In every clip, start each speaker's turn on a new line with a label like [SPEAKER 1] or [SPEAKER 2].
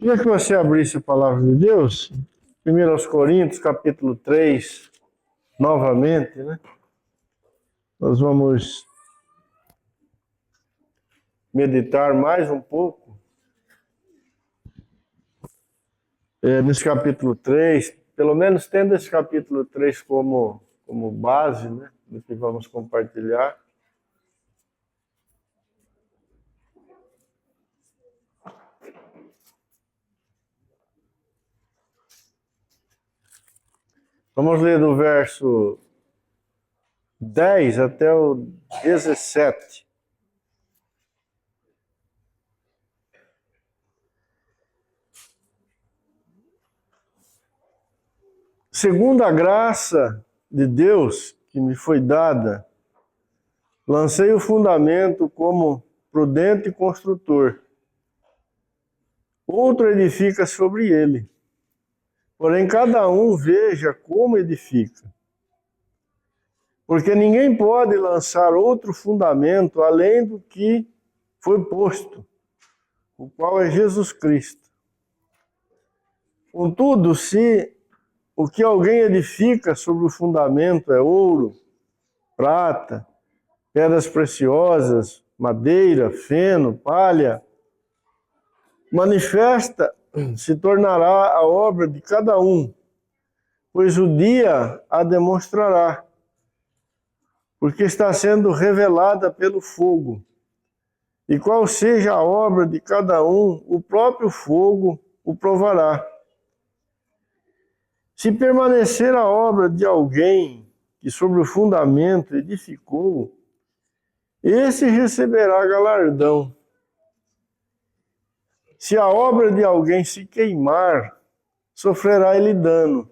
[SPEAKER 1] Queria que você abrisse a palavra de Deus, 1 Coríntios, capítulo 3, novamente, né? Nós vamos meditar mais um pouco nesse capítulo 3, pelo menos tendo esse capítulo 3 como base, né, do que vamos compartilhar. Vamos ler do verso 10 até o 17. Segundo a graça de Deus que me foi dada, lancei o fundamento como prudente construtor. Outro edifica sobre ele. Porém, cada um veja como edifica. Porque ninguém pode lançar outro fundamento além do que foi posto, o qual é Jesus Cristo. Contudo, se o que alguém edifica sobre o fundamento é ouro, prata, pedras preciosas, madeira, feno, palha, manifesta se tornará a obra de cada um, pois o dia a demonstrará, porque está sendo revelada pelo fogo. E qual seja a obra de cada um, o próprio fogo o provará. Se permanecer a obra de alguém que sobre o fundamento edificou, esse receberá galardão. Se a obra de alguém se queimar, sofrerá ele dano.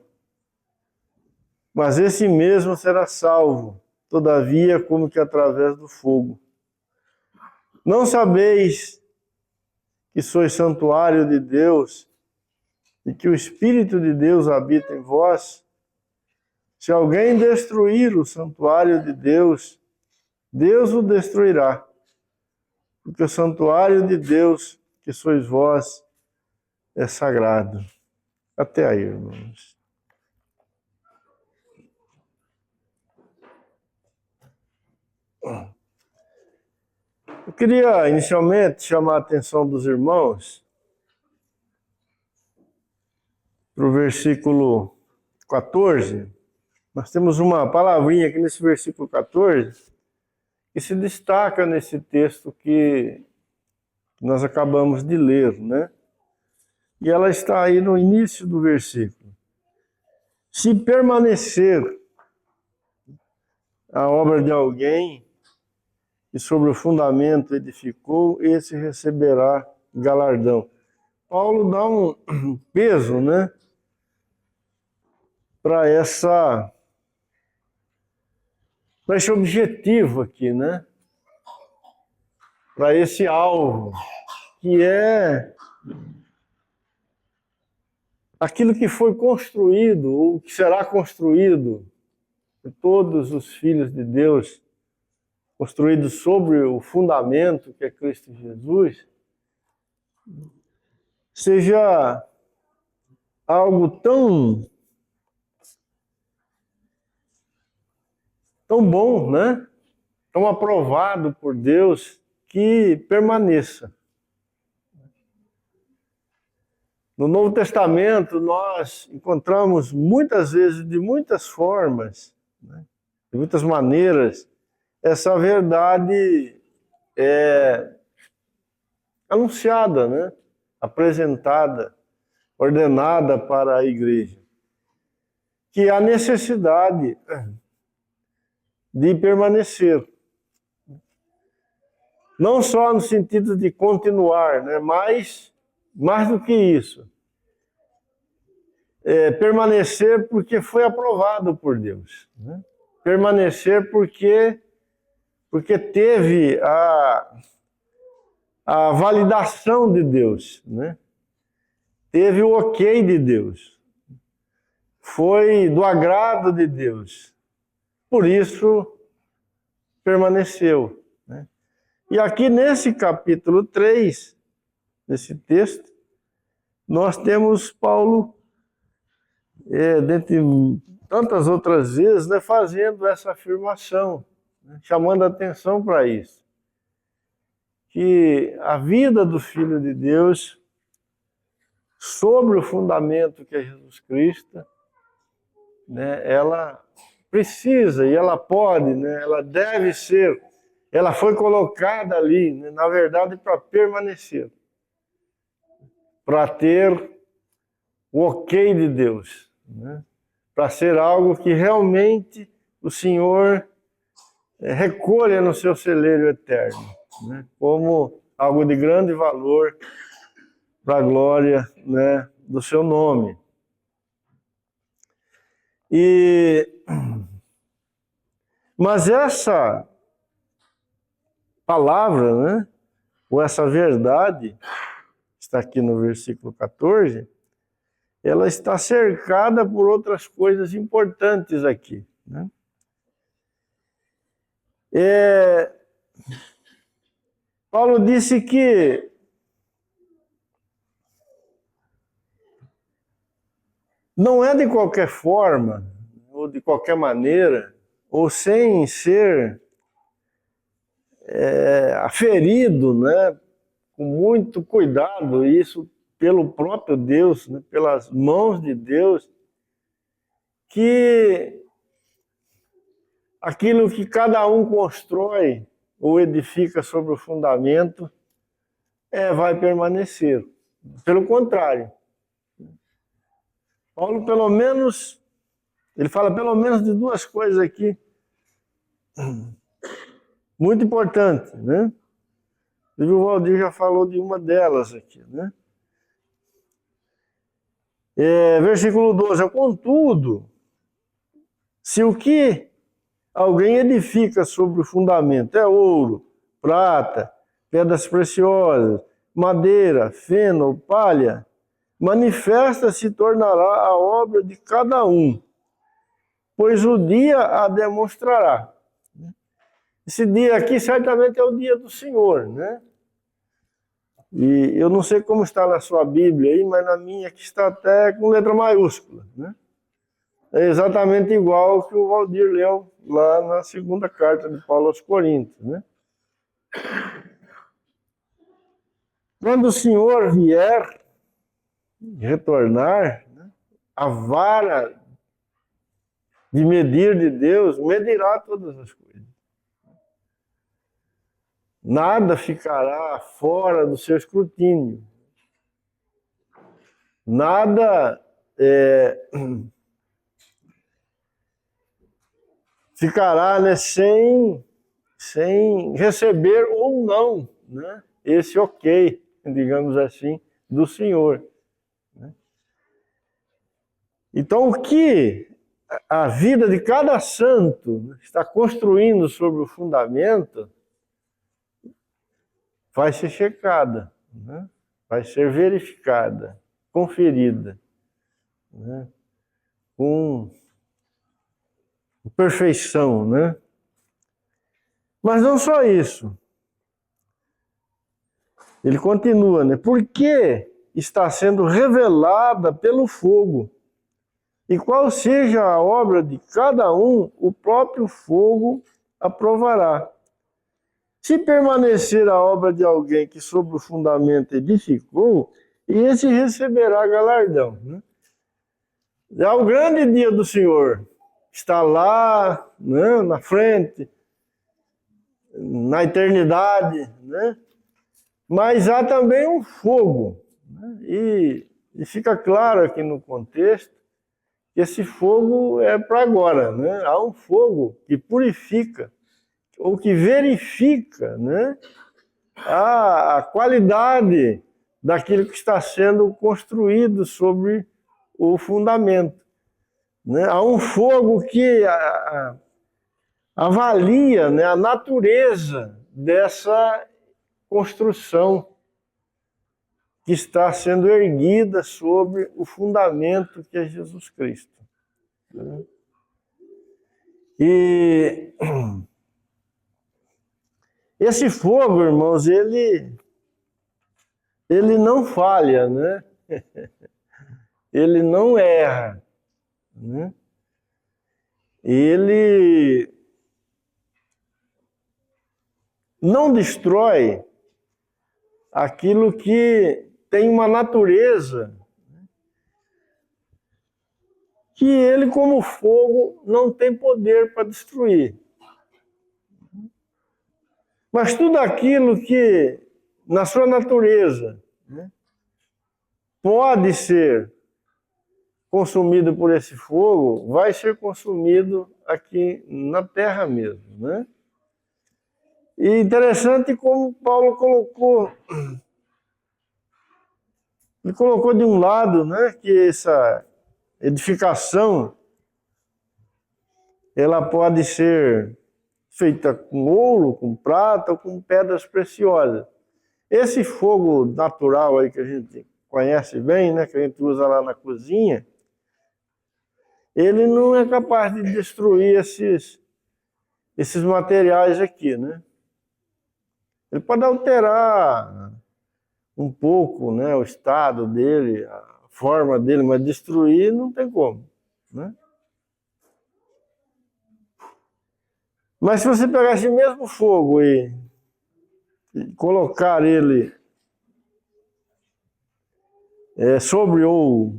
[SPEAKER 1] Mas esse mesmo será salvo, todavia, como que através do fogo. Não sabeis que sois santuário de Deus e que o Espírito de Deus habita em vós? Se alguém destruir o santuário de Deus, Deus o destruirá. Porque o santuário de Deus, que sois vós, é sagrado. Até aí, irmãos. Eu queria, inicialmente, chamar a atenção dos irmãos para o versículo 14. Nós temos uma palavrinha aqui nesse versículo 14 que se destaca nesse texto que nós acabamos de ler, né? E ela está aí no início do versículo. Se permanecer a obra de alguém e sobre o fundamento edificou, esse receberá galardão. Paulo dá um peso, né, para esse objetivo aqui, né? Para esse alvo, que é aquilo que foi construído, ou que será construído por todos os filhos de Deus, construído sobre o fundamento que é Cristo Jesus, seja algo tão bom, né? Tão aprovado por Deus, que permaneça. No Novo Testamento, nós encontramos muitas vezes, de muitas formas, né, de muitas maneiras, essa verdade anunciada, né, apresentada, ordenada para a igreja. Que há necessidade de permanecer. Não só no sentido de continuar, né, mas mais do que isso. Permanecer porque foi aprovado por Deus. Né? Permanecer porque teve a validação de Deus. Né? Teve o ok de Deus. Foi do agrado de Deus. Por isso, permaneceu. Né? E aqui nesse capítulo 3, nesse texto, nós temos Paulo, dentre tantas outras vezes, né, fazendo essa afirmação, né, chamando a atenção para isso. Que a vida do Filho de Deus, sobre o fundamento que é Jesus Cristo, né, ela precisa e ela pode, né, ela deve ser, ela foi colocada ali, né, na verdade, para permanecer, para ter o ok de Deus, né, para ser algo que realmente o Senhor recolha no seu celeiro eterno, né, como algo de grande valor para a glória, né, do seu nome. Mas essa palavra, né, ou essa verdade, está aqui no versículo 14, ela está cercada por outras coisas importantes aqui, né? Paulo disse que não é de qualquer forma, ou de qualquer maneira, ou sem ser aferido, né, com muito cuidado, isso pelo próprio Deus, né, pelas mãos de Deus, que aquilo que cada um constrói ou edifica sobre o fundamento vai permanecer. Pelo contrário, Paulo ele fala pelo menos de duas coisas aqui muito importantes, né? O Valdir já falou de uma delas aqui, né? Versículo 12, contudo, se o que alguém edifica sobre o fundamento é ouro, prata, pedras preciosas, madeira, feno ou palha, manifesta se tornará a obra de cada um, pois o dia a demonstrará. Esse dia aqui certamente é o dia do Senhor, né? E eu não sei como está na sua Bíblia aí, mas na minha aqui está até com letra maiúscula, né? É exatamente igual ao que o Valdir leu lá na segunda carta de Paulo aos Coríntios, né? Quando o Senhor vier, retornar, né, a vara de medir de Deus medirá todas as coisas. Nada ficará fora do seu escrutínio. Nada ficará, né, sem receber ou não, né, esse ok, digamos assim, do Senhor. Então, o que a vida de cada santo está construindo sobre o fundamento vai ser checada, né? Vai ser verificada, conferida, né? Com perfeição, né? Mas não só isso. Ele continua, né? Porque está sendo revelada pelo fogo. E qual seja a obra de cada um, o próprio fogo aprovará. Se permanecer a obra de alguém que sobre o fundamento edificou, esse receberá galardão, né? Já o grande dia do Senhor está lá, né, na frente, na eternidade, né? Mas há também um fogo, né? E fica claro aqui no contexto que esse fogo é para agora, né? Há um fogo que purifica, ou que verifica, né, a qualidade daquilo que está sendo construído sobre o fundamento, né? Há um fogo que avalia, né, a natureza dessa construção que está sendo erguida sobre o fundamento que é Jesus Cristo, né? E esse fogo, irmãos, ele não falha, né? Ele não erra, né? Ele não destrói aquilo que tem uma natureza que ele, como fogo, não tem poder para destruir. Mas tudo aquilo que, na sua natureza, né, pode ser consumido por esse fogo, vai ser consumido aqui na terra mesmo, né? E interessante como Paulo colocou, ele colocou de um lado, né, que essa edificação, ela pode ser feita com ouro, com prata ou com pedras preciosas. Esse fogo natural aí que a gente conhece bem, né, que a gente usa lá na cozinha, ele não é capaz de destruir esses materiais aqui, né? Ele pode alterar um pouco, né, o estado dele, a forma dele, mas destruir não tem como, né? Mas se você pegar esse mesmo fogo e colocar ele sobre ou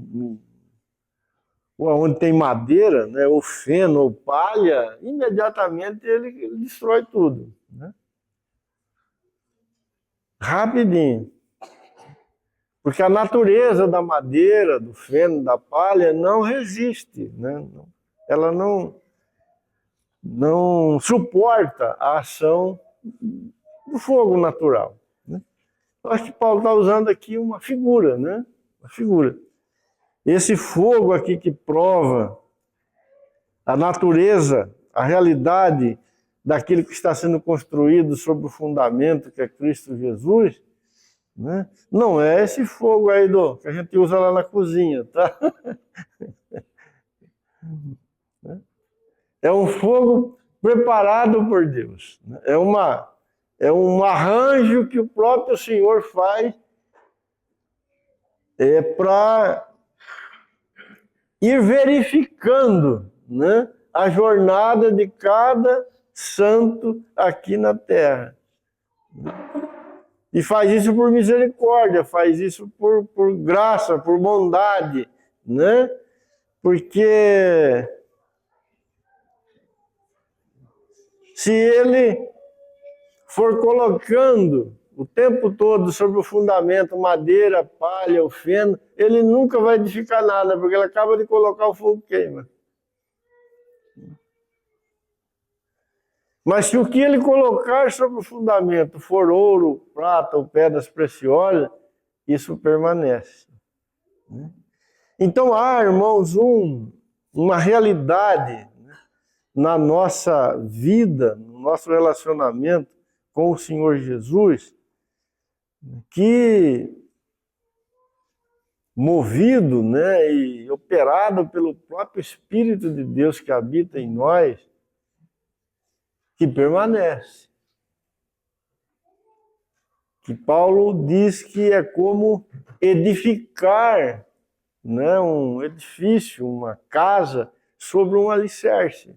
[SPEAKER 1] onde tem madeira, né, ou feno, ou palha, imediatamente ele destrói tudo, né? Rapidinho. Porque a natureza da madeira, do feno, da palha não resiste, né? Ela não suporta a ação do fogo natural, né? Eu acho que Paulo está usando aqui uma figura, né? Uma figura. Esse fogo aqui que prova a natureza, a realidade daquilo que está sendo construído sobre o fundamento que é Cristo Jesus, né? Não é esse fogo aí que a gente usa lá na cozinha, tá? É um fogo preparado por Deus. É um arranjo que o próprio Senhor faz para ir verificando, né, a jornada de cada santo aqui na terra. E faz isso por misericórdia, faz isso por graça, por bondade, né? Porque se ele for colocando o tempo todo sobre o fundamento madeira, palha, o feno, ele nunca vai edificar nada, porque ele acaba de colocar o fogo queima. Mas se o que ele colocar sobre o fundamento for ouro, prata ou pedras preciosas, isso permanece. Então há, irmãos, uma realidade, né, na nossa vida, no nosso relacionamento com o Senhor Jesus, que, movido, né, e operado pelo próprio Espírito de Deus que habita em nós, que permanece. Que Paulo diz que é como edificar, né, um edifício, uma casa sobre um alicerce.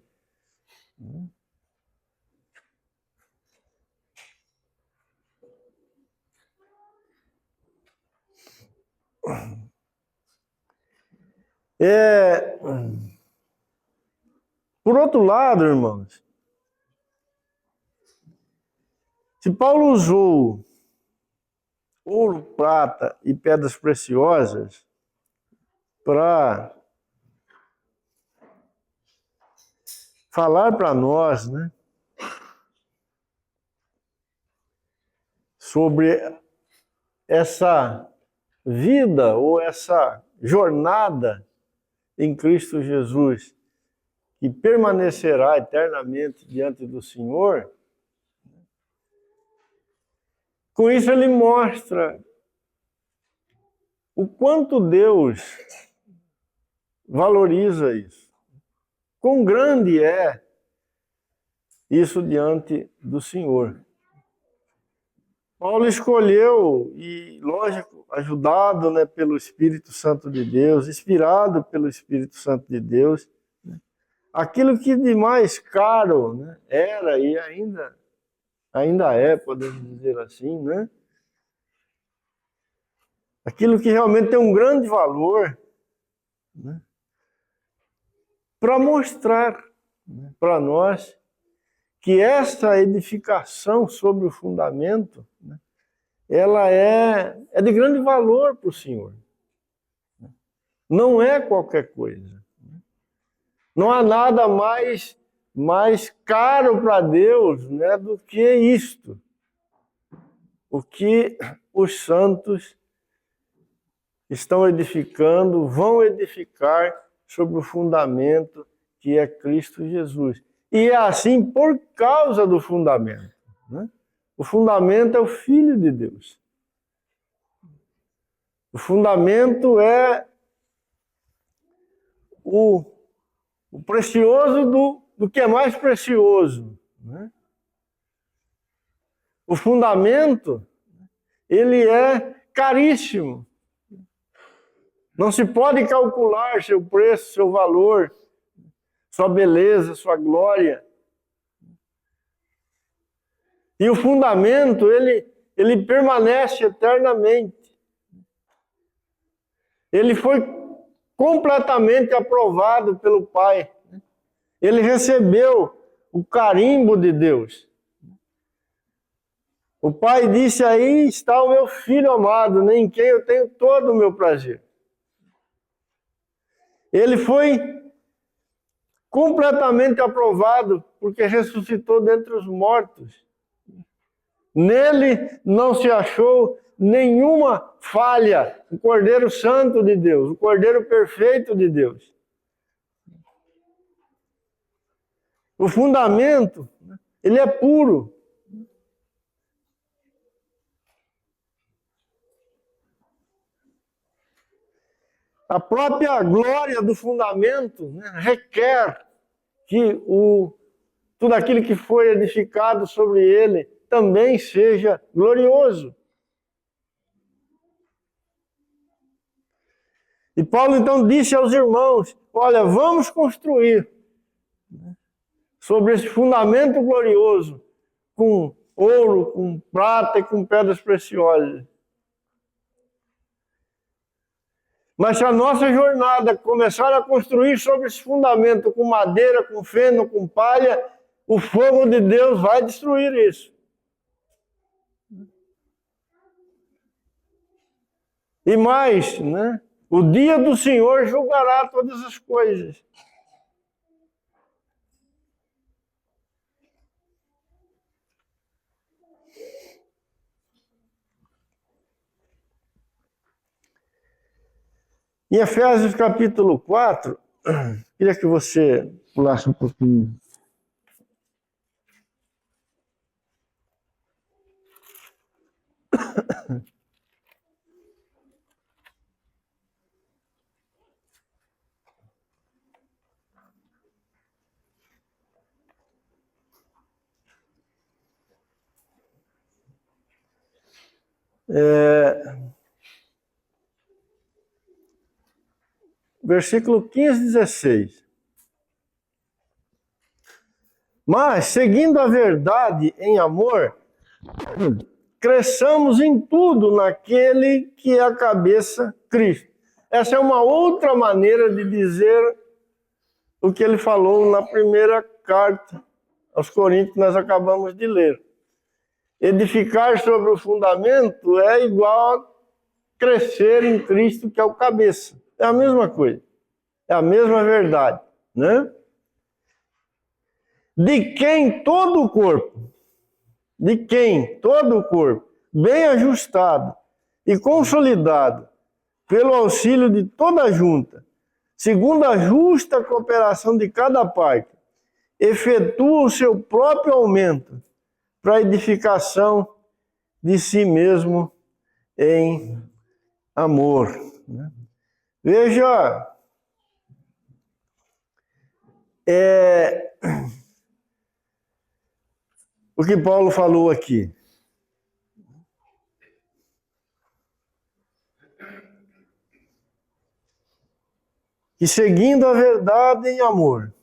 [SPEAKER 1] Por outro lado, irmãos, se Paulo usou ouro, prata e pedras preciosas para falar para nós, né, sobre essa vida ou essa jornada em Cristo Jesus, que permanecerá eternamente diante do Senhor. Com isso ele mostra o quanto Deus valoriza isso. Quão grande é isso diante do Senhor. Paulo escolheu, e lógico, ajudado, né, pelo Espírito Santo de Deus, inspirado pelo Espírito Santo de Deus, né, aquilo que de mais caro, né, era e ainda é, podemos dizer assim, né? Aquilo que realmente tem um grande valor, né, para mostrar, né, para nós que essa edificação sobre o fundamento, né, ela é de grande valor para o Senhor. Não é qualquer coisa. Não há nada mais caro para Deus, né, do que isto. O que os santos estão edificando, vão edificar sobre o fundamento que é Cristo Jesus. E é assim por causa do fundamento, né? O fundamento é o Filho de Deus. O fundamento é o precioso do que é mais precioso, né? O fundamento, ele é caríssimo. Não se pode calcular seu preço, seu valor, sua beleza, sua glória. E o fundamento, ele permanece eternamente. Ele foi completamente aprovado pelo Pai. Ele recebeu o carimbo de Deus. O Pai disse: aí está o meu filho amado, em quem eu tenho todo o meu prazer. Ele foi completamente aprovado porque ressuscitou dentre os mortos. Nele não se achou nenhuma falha. O Cordeiro Santo de Deus, o Cordeiro Perfeito de Deus. O fundamento, ele é puro. A própria glória do fundamento, né, requer que tudo aquilo que foi edificado sobre ele também seja glorioso. E Paulo então disse aos irmãos: olha, vamos construir sobre esse fundamento glorioso, com ouro, com prata e com pedras preciosas. Mas se a nossa jornada começar a construir sobre esse fundamento com madeira, com feno, com palha, o fogo de Deus vai destruir isso. E mais, né? O dia do Senhor julgará todas as coisas. Em Efésios capítulo 4, queria que você pulasse um pouquinho. Versículo 15 e 16. Mas, seguindo a verdade em amor, cresçamos em tudo naquele que é a cabeça, Cristo. Essa é uma outra maneira de dizer o que ele falou na primeira carta aos Coríntios que nós acabamos de ler. Edificar sobre o fundamento é igual a crescer em Cristo, que é o cabeça. É a mesma coisa. É a mesma verdade, né? De quem todo o corpo, bem ajustado e consolidado pelo auxílio de toda a junta, segundo a justa cooperação de cada parte, efetua o seu próprio aumento para a edificação de si mesmo em amor. Veja, o que Paulo falou aqui. que seguindo a verdade em amor,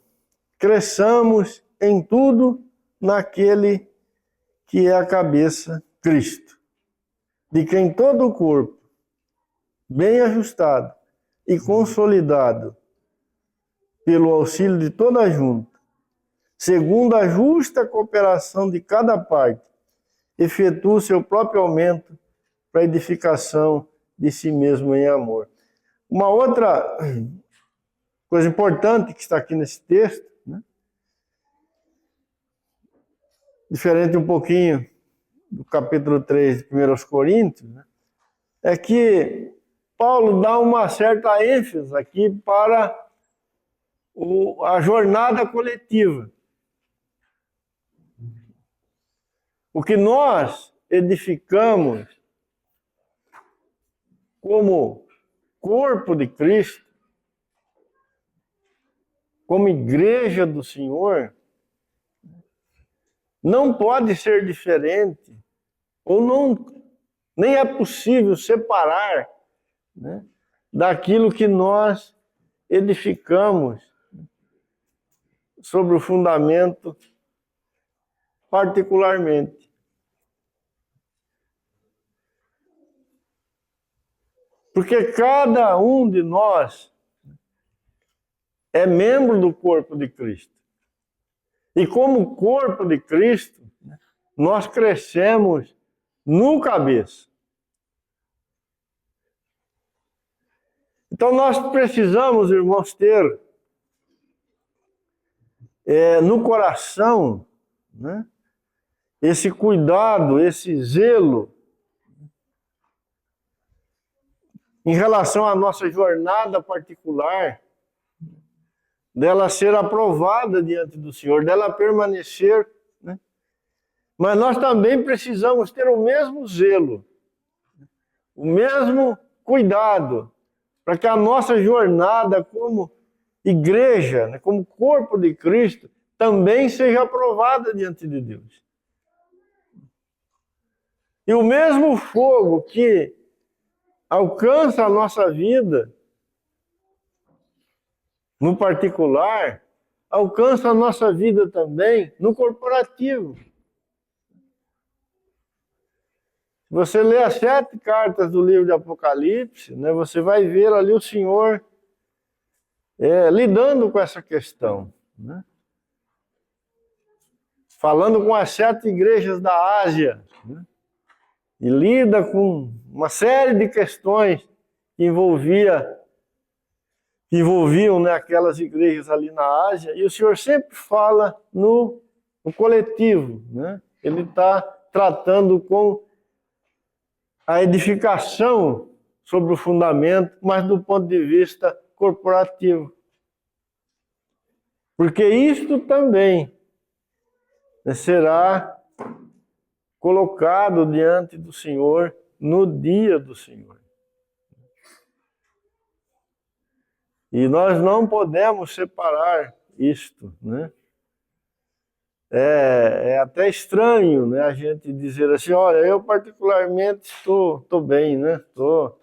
[SPEAKER 1] cresçamos em tudo naquele que é a cabeça, Cristo, de quem todo o corpo, bem ajustado e consolidado pelo auxílio de toda a junta, segundo a justa cooperação de cada parte, efetua o seu próprio aumento para a edificação de si mesmo em amor. Uma outra coisa importante que está aqui nesse texto, né? Diferente um pouquinho do capítulo 3 de 1 Coríntios, né? É que Paulo dá uma certa ênfase aqui para a jornada coletiva. O que nós edificamos como corpo de Cristo, como igreja do Senhor, não pode ser diferente, ou não, nem é possível separar, né, daquilo que nós edificamos sobre o fundamento particularmente. Porque cada um de nós é membro do corpo de Cristo. E como corpo de Cristo, nós crescemos no cabeça. Então nós precisamos, irmãos, ter no coração, né, esse cuidado, esse zelo em relação à nossa jornada particular, dela ser aprovada diante do Senhor, dela permanecer, né? Mas nós também precisamos ter o mesmo zelo, o mesmo cuidado, para que a nossa jornada como igreja, né, como corpo de Cristo, também seja aprovada diante de Deus. E o mesmo fogo que alcança a nossa vida, no particular, alcança a nossa vida também no corporativo. Você lê as 7 cartas do livro de Apocalipse, né, você vai ver ali o Senhor lidando com essa questão, né? Falando com as 7 igrejas da Ásia, né? E lida com uma série de questões que envolviam, né, aquelas igrejas ali na Ásia, e o Senhor sempre fala no coletivo, né? Ele está tratando com a edificação sobre o fundamento, mas do ponto de vista corporativo. Porque isto também será colocado diante do Senhor no dia do Senhor. E nós não podemos separar isto, né? É até estranho, né, a gente dizer assim, olha, eu particularmente estou bem, né? Estou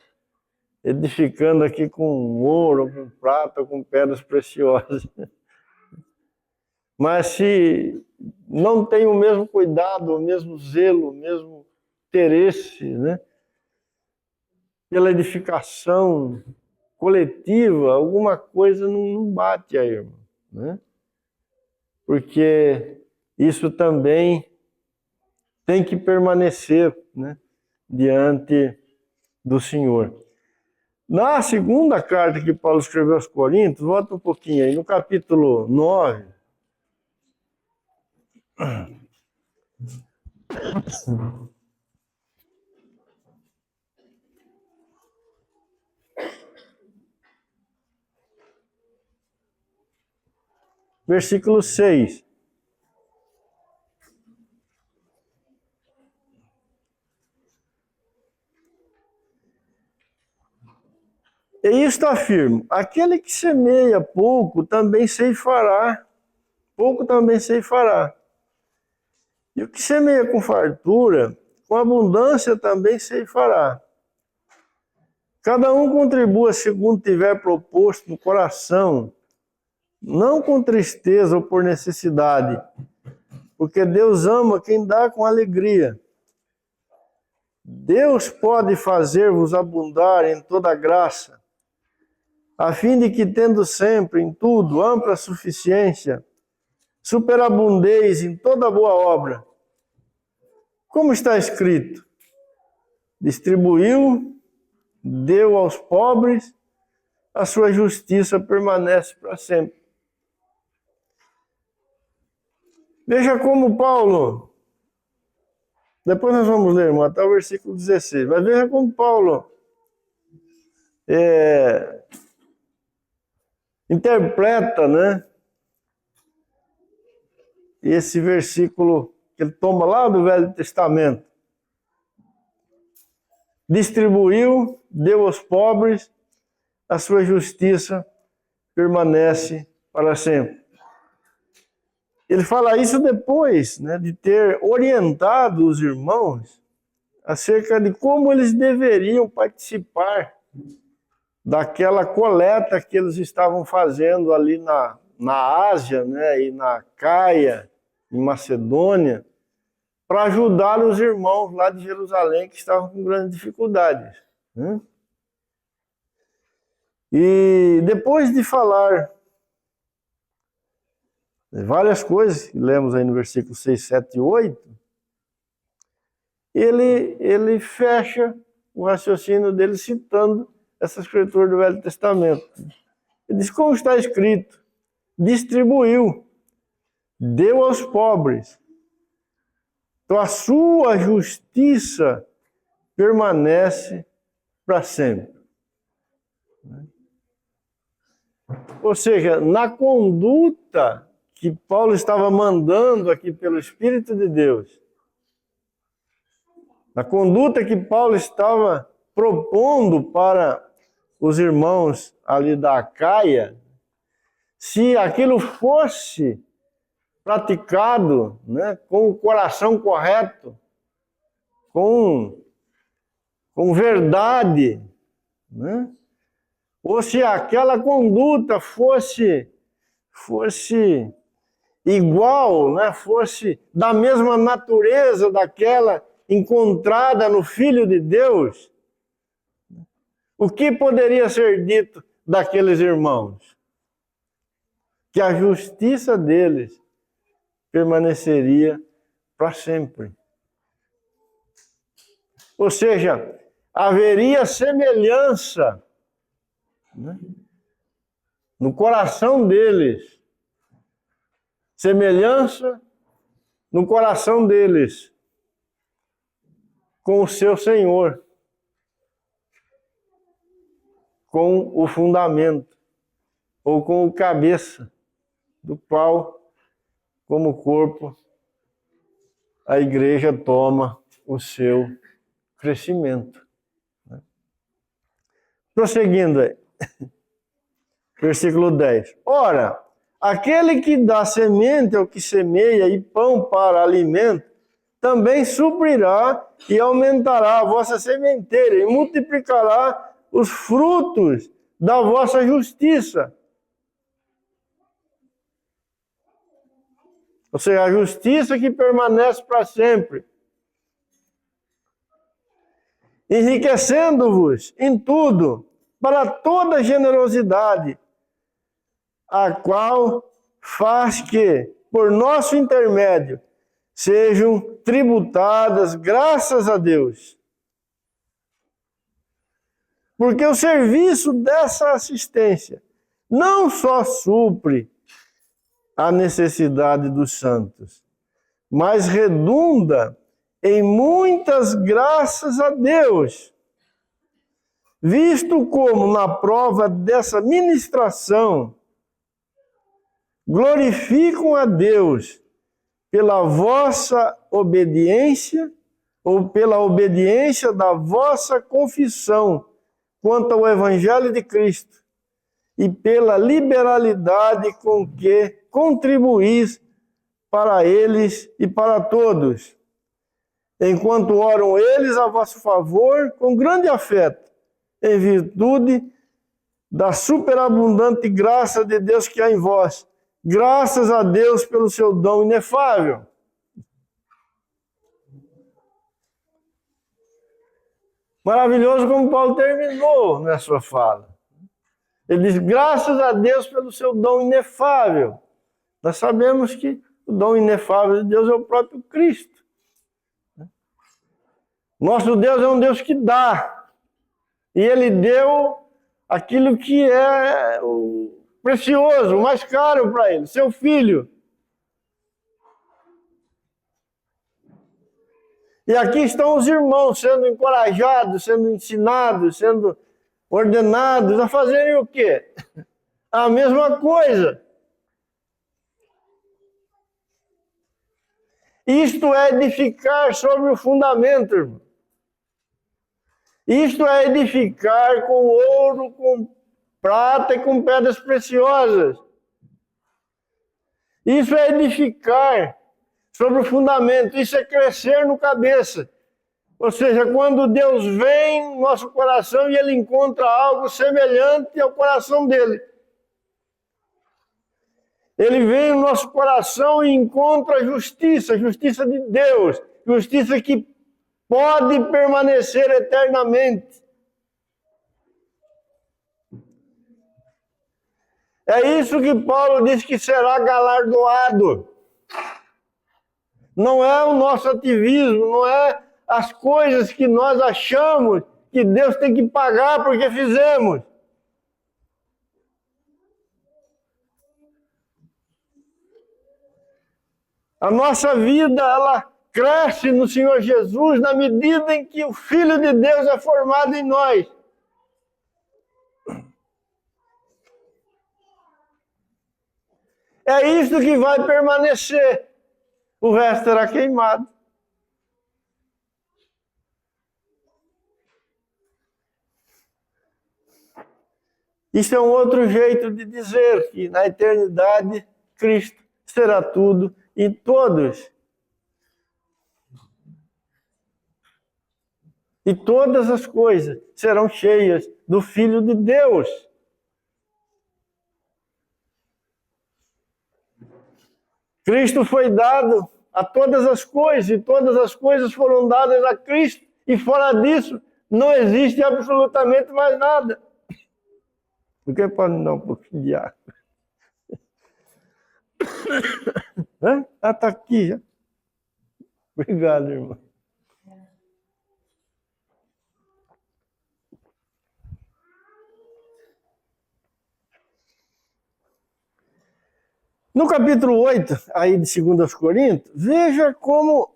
[SPEAKER 1] edificando aqui com ouro, com prata, com pedras preciosas. Mas se não tem o mesmo cuidado, o mesmo zelo, o mesmo interesse, né, pela edificação coletiva, alguma coisa não bate aí, irmão, né? Porque isso também tem que permanecer, né, diante do Senhor. Na segunda carta que Paulo escreveu aos Coríntios, volta um pouquinho aí, no capítulo 9, versículo 6. E isto afirmo, aquele que semeia pouco também ceifará, pouco também ceifará. E o que semeia com fartura, com abundância também ceifará. Cada um contribua segundo tiver proposto no coração, não com tristeza ou por necessidade, porque Deus ama quem dá com alegria. Deus pode fazer-vos abundar em toda graça, a fim de que, tendo sempre em tudo ampla suficiência, superabundeis em toda boa obra. Como está escrito: distribuiu, deu aos pobres, a sua justiça permanece para sempre. Veja como Paulo, depois nós vamos ler, irmão, até o versículo 16, mas veja como Paulo interpreta, né, esse versículo que ele toma lá do Velho Testamento. Distribuiu, deu aos pobres, a sua justiça permanece para sempre. Ele fala isso depois, né, de ter orientado os irmãos acerca de como eles deveriam participar daquela coleta que eles estavam fazendo ali na Ásia, né, e na Caia, em Macedônia, para ajudar os irmãos lá de Jerusalém que estavam com grandes dificuldades. Né? E depois de falar várias coisas que lemos aí no versículo 6, 7 e 8, ele fecha o raciocínio dele citando essa escritura do Velho Testamento. Ele diz, como está escrito, distribuiu, deu aos pobres. Então a sua justiça permanece para sempre. Ou seja, na conduta que Paulo estava mandando aqui pelo Espírito de Deus, na conduta que Paulo estava propondo para os irmãos ali da Acaia, se aquilo fosse praticado, né, com o coração correto, com verdade, né, ou se aquela conduta fosse igual, né, fosse da mesma natureza daquela encontrada no Filho de Deus, o que poderia ser dito daqueles irmãos? Que a justiça deles permaneceria para sempre. Ou seja, haveria semelhança, né, no coração deles, semelhança no coração deles com o seu Senhor, com o fundamento, ou com o cabeça, do qual, como corpo, a igreja toma o seu crescimento. Prosseguindo aí, versículo 10. Ora, aquele que dá semente ao que semeia e pão para alimento, também suprirá e aumentará a vossa sementeira e multiplicará os frutos da vossa justiça. Ou seja, a justiça que permanece para sempre. Enriquecendo-vos em tudo, para toda generosidade, a qual faz que, por nosso intermédio, sejam tributadas graças a Deus. Porque o serviço dessa assistência não só supre a necessidade dos santos, mas redunda em muitas graças a Deus, visto como na prova dessa ministração glorificam a Deus pela vossa obediência ou pela obediência da vossa confissão quanto ao Evangelho de Cristo e pela liberalidade com que contribuís para eles e para todos, enquanto oram eles a vosso favor com grande afeto, em virtude da superabundante graça de Deus que há em vós. Graças a Deus pelo seu dom inefável. Maravilhoso como Paulo terminou na sua fala. Ele diz, graças a Deus pelo seu dom inefável. Nós sabemos que o dom inefável de Deus é o próprio Cristo. Nosso Deus é um Deus que dá. E Ele deu aquilo que é o precioso, o mais caro para Ele, seu Filho. E aqui estão os irmãos sendo encorajados, sendo ensinados, sendo ordenados a fazerem o quê? A mesma coisa. Isto é edificar sobre o fundamento, irmão. Isto é edificar com ouro, com prata e com pedras preciosas. Isso é edificar sobre o fundamento. Isso é crescer no cabeça. Ou seja, quando Deus vem no nosso coração e Ele encontra algo semelhante ao coração dele. Ele vem no nosso coração e encontra a justiça de Deus, justiça que pode permanecer eternamente. É isso que Paulo diz que será galardoado. Não é o nosso ativismo, não é as coisas que nós achamos que Deus tem que pagar porque fizemos. A nossa vida, ela cresce no Senhor Jesus na medida em que o Filho de Deus é formado em nós. É isso que vai permanecer. O resto será queimado. Isso é um outro jeito de dizer que na eternidade Cristo será tudo e todos. E todas as coisas serão cheias do Filho de Deus. Cristo foi dado a todas as coisas, e todas as coisas foram dadas a Cristo, e fora disso não existe absolutamente mais nada. Por que pode me dar um pouquinho de água? Ah, está aqui já. Obrigado, irmão. No capítulo 8, aí de 2 Coríntios, veja como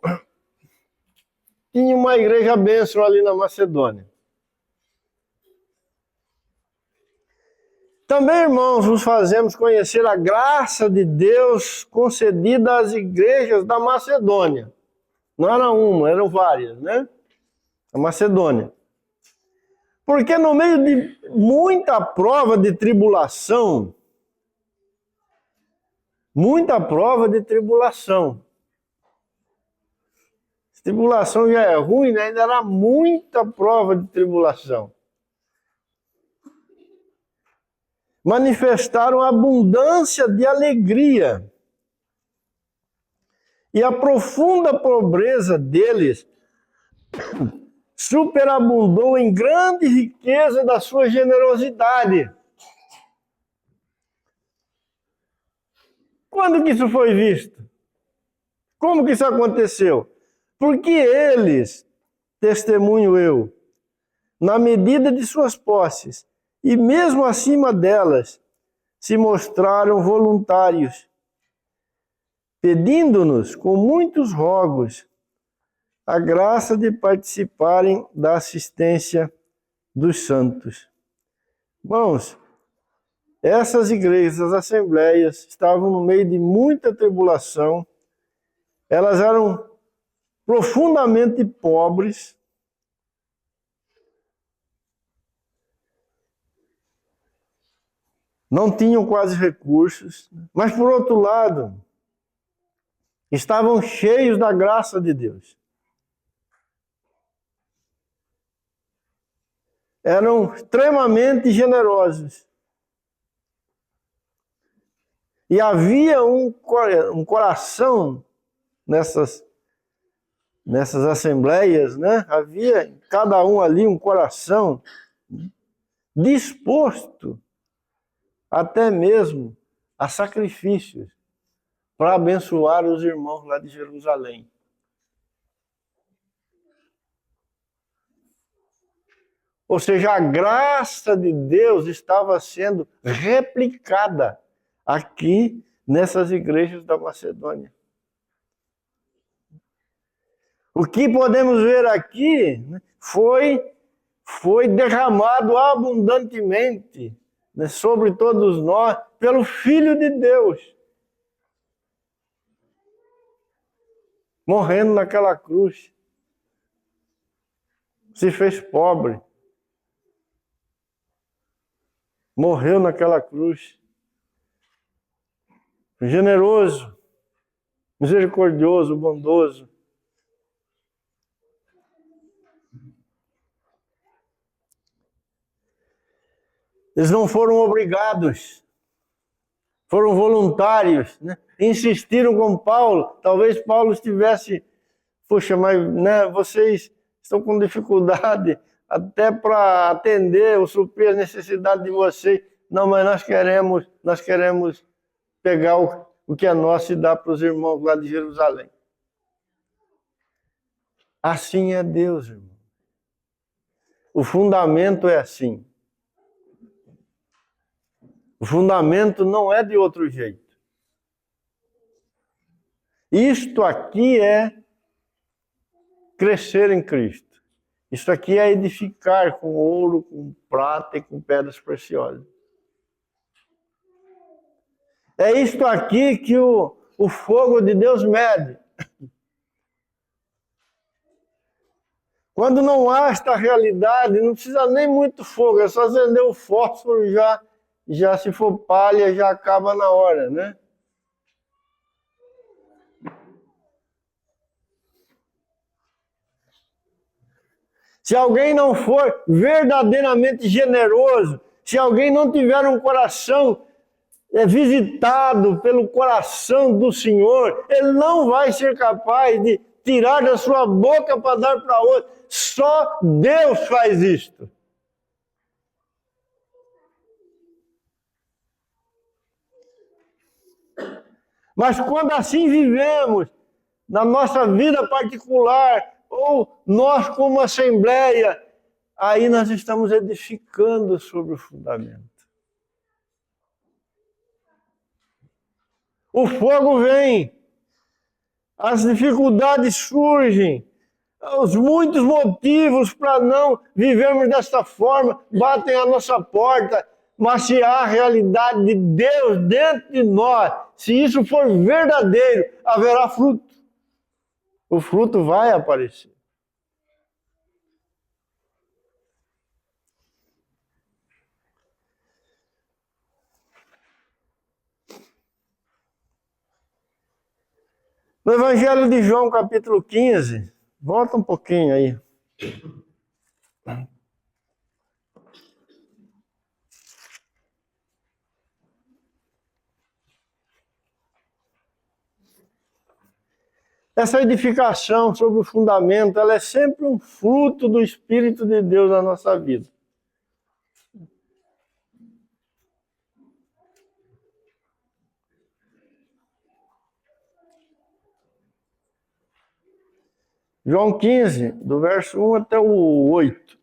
[SPEAKER 1] tinha uma igreja bênção ali na Macedônia. Também, irmãos, vos fazemos conhecer a graça de Deus concedida às igrejas da Macedônia. Não era uma, eram várias, né? A Macedônia. Porque no meio de muita prova de tribulação, tribulação já é ruim, né? Ainda era muita prova de tribulação. Manifestaram abundância de alegria. E a profunda pobreza deles superabundou em grande riqueza da sua generosidade. Quando que isso foi visto? Como que isso aconteceu? Porque eles, testemunho eu, na medida de suas posses, e mesmo acima delas, se mostraram voluntários, pedindo-nos com muitos rogos a graça de participarem da assistência dos santos. Irmãos, essas igrejas, as assembleias, estavam no meio de muita tribulação, elas eram profundamente pobres, não tinham quase recursos, mas por outro lado, estavam cheios da graça de Deus. eram extremamente generosos. E havia um coração nessas assembleias, né? Havia em cada um ali um coração disposto até mesmo a sacrifícios para abençoar os irmãos lá de Jerusalém. Ou seja, a graça de Deus estava sendo replicada aqui nessas igrejas da Macedônia. O que podemos ver aqui foi derramado abundantemente, né, sobre todos nós pelo Filho de Deus, morrendo naquela cruz. Se fez pobre. Morreu naquela cruz. Generoso, misericordioso, bondoso. Eles não foram obrigados, foram voluntários, né? Insistiram com Paulo. Talvez Paulo estivesse, poxa, mas né, vocês estão com dificuldade até para atender ou suprir as necessidades de vocês. Não, mas nós queremos pegar o que é nosso e dar para os irmãos lá de Jerusalém. Assim é Deus, irmão. O fundamento é assim. O fundamento não é de outro jeito. Isto aqui é crescer em Cristo. Isto aqui é edificar com ouro, com prata e com pedras preciosas. É isto aqui que o fogo de Deus mede. Quando não há esta realidade, não precisa nem muito fogo, é só acender o fósforo e já se for palha, já acaba na hora, né? Se alguém não for verdadeiramente generoso, se alguém não tiver um coração visitado pelo coração do Senhor, ele não vai ser capaz de tirar da sua boca para dar para outro. Só Deus faz isto. Mas quando assim vivemos, na nossa vida particular, ou nós como assembleia, aí nós estamos edificando sobre o fundamento. O fogo vem, as dificuldades surgem, os muitos motivos para não vivermos desta forma batem à nossa porta, mas se há a realidade de Deus dentro de nós, se isso for verdadeiro, haverá fruto. O fruto vai aparecer. No Evangelho de João, capítulo 15, volta um pouquinho aí. Essa edificação sobre o fundamento, ela é sempre um fruto do Espírito de Deus na nossa vida. João 15, do verso 1 até o 8.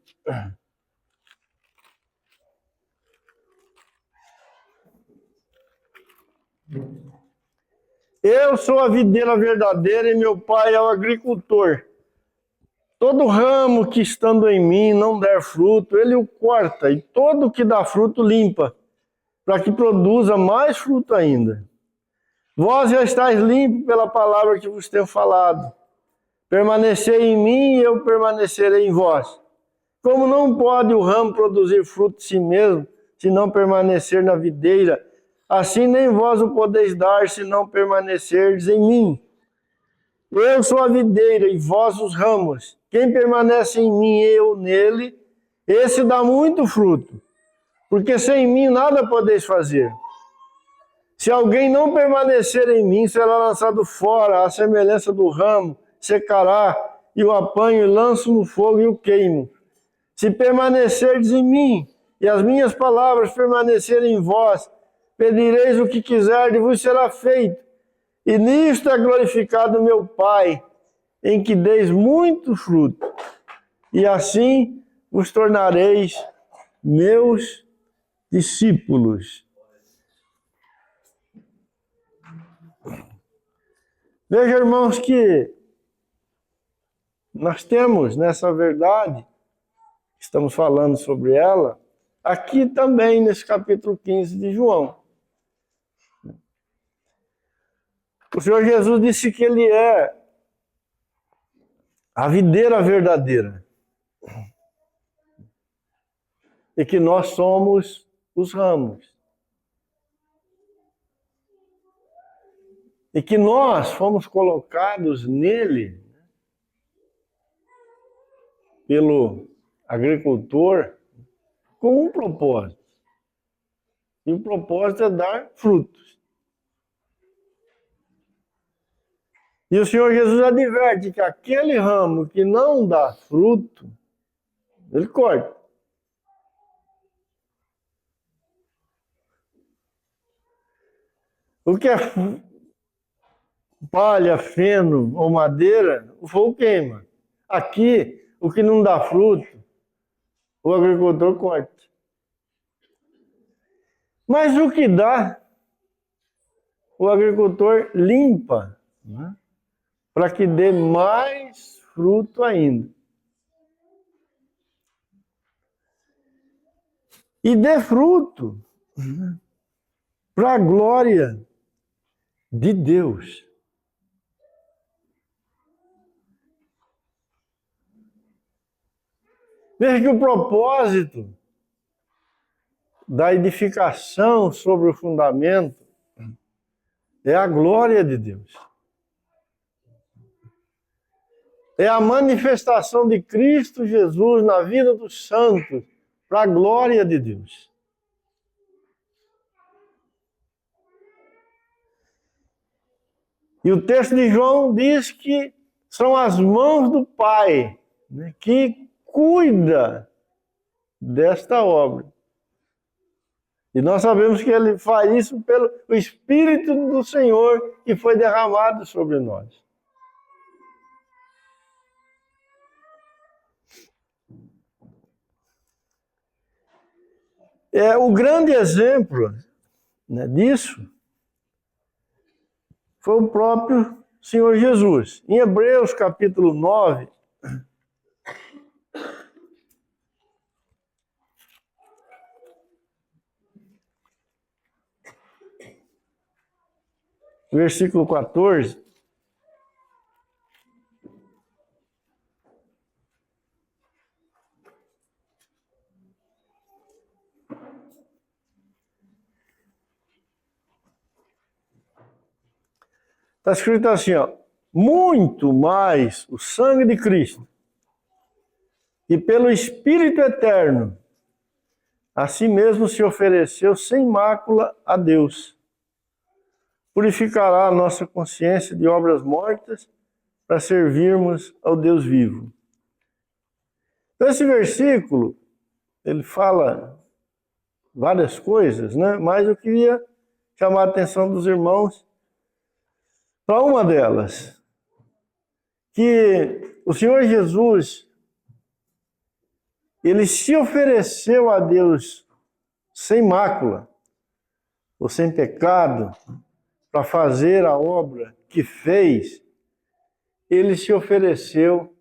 [SPEAKER 1] Eu sou a videira verdadeira e meu pai é o agricultor. Todo ramo que estando em mim não der fruto, ele o corta, e todo que dá fruto limpa, para que produza mais fruto ainda. Vós já estáis limpos pela palavra que vos tenho falado. Permanecei em mim e eu permanecerei em vós. Como não pode o ramo produzir fruto de si mesmo, se não permanecer na videira, assim nem vós o podeis dar, se não permanecerdes em mim. Eu sou a videira e vós os ramos. Quem permanece em mim e eu nele, Esse dá muito fruto, porque sem mim nada podeis fazer. Se alguém não permanecer em mim, será lançado fora, à semelhança do ramo, secará, e o apanho, e lanço no fogo e o queimo. Se permanecerdes em mim, e as minhas palavras permanecerem em vós, pedireis o que quiserdes, e vos será feito. E nisto é glorificado meu Pai, em que deis muito fruto, e assim vos tornareis meus discípulos. Veja, irmãos, que nós temos nessa verdade, estamos falando sobre ela, aqui também nesse capítulo 15 de João. O Senhor Jesus disse que Ele é a videira verdadeira e que nós somos os ramos. E que nós fomos colocados nele pelo agricultor com um propósito. E o propósito é dar frutos. E o Senhor Jesus adverte que aquele ramo que não dá fruto, ele corta. O que é palha, feno ou madeira, o fogo queima. Aqui, o que não dá fruto, o agricultor corta. Mas o que dá, o agricultor limpa, né? Para que dê mais fruto ainda. E dê fruto para a glória de Deus. Veja que o propósito da edificação sobre o fundamento é a glória de Deus. É a manifestação de Cristo Jesus na vida dos santos para a glória de Deus. E o texto de João diz que são as mãos do Pai, né, que cuida desta obra. E nós sabemos que Ele faz isso pelo Espírito do Senhor que foi derramado sobre nós. O grande exemplo, né, disso foi o próprio Senhor Jesus. Em Hebreus capítulo 9, versículo 14, está escrito assim, ó, muito mais o sangue de Cristo, e pelo Espírito eterno, a si mesmo se ofereceu sem mácula a Deus. Purificará a nossa consciência de obras mortas para servirmos ao Deus vivo. Então, esse versículo, ele fala várias coisas, né? Mas eu queria chamar a atenção dos irmãos para uma delas, que o Senhor Jesus, Ele se ofereceu a Deus sem mácula, ou sem pecado, para fazer a obra que fez. Ele se ofereceu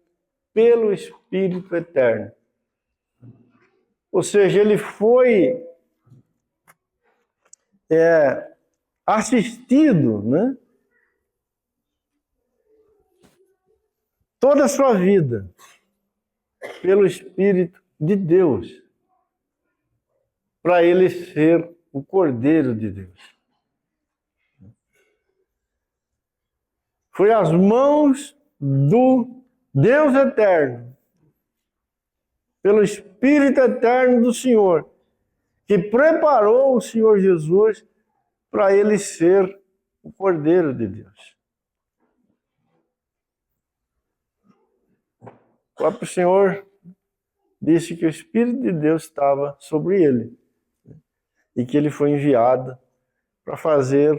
[SPEAKER 1] pelo Espírito Eterno. Ou seja, ele foi assistido, né? Toda a sua vida pelo Espírito de Deus, para ele ser o Cordeiro de Deus. Foi as mãos do Deus eterno pelo Espírito eterno do Senhor, que preparou o Senhor Jesus para ele ser o Cordeiro de Deus. O próprio Senhor disse que o Espírito de Deus estava sobre ele e que ele foi enviado para fazer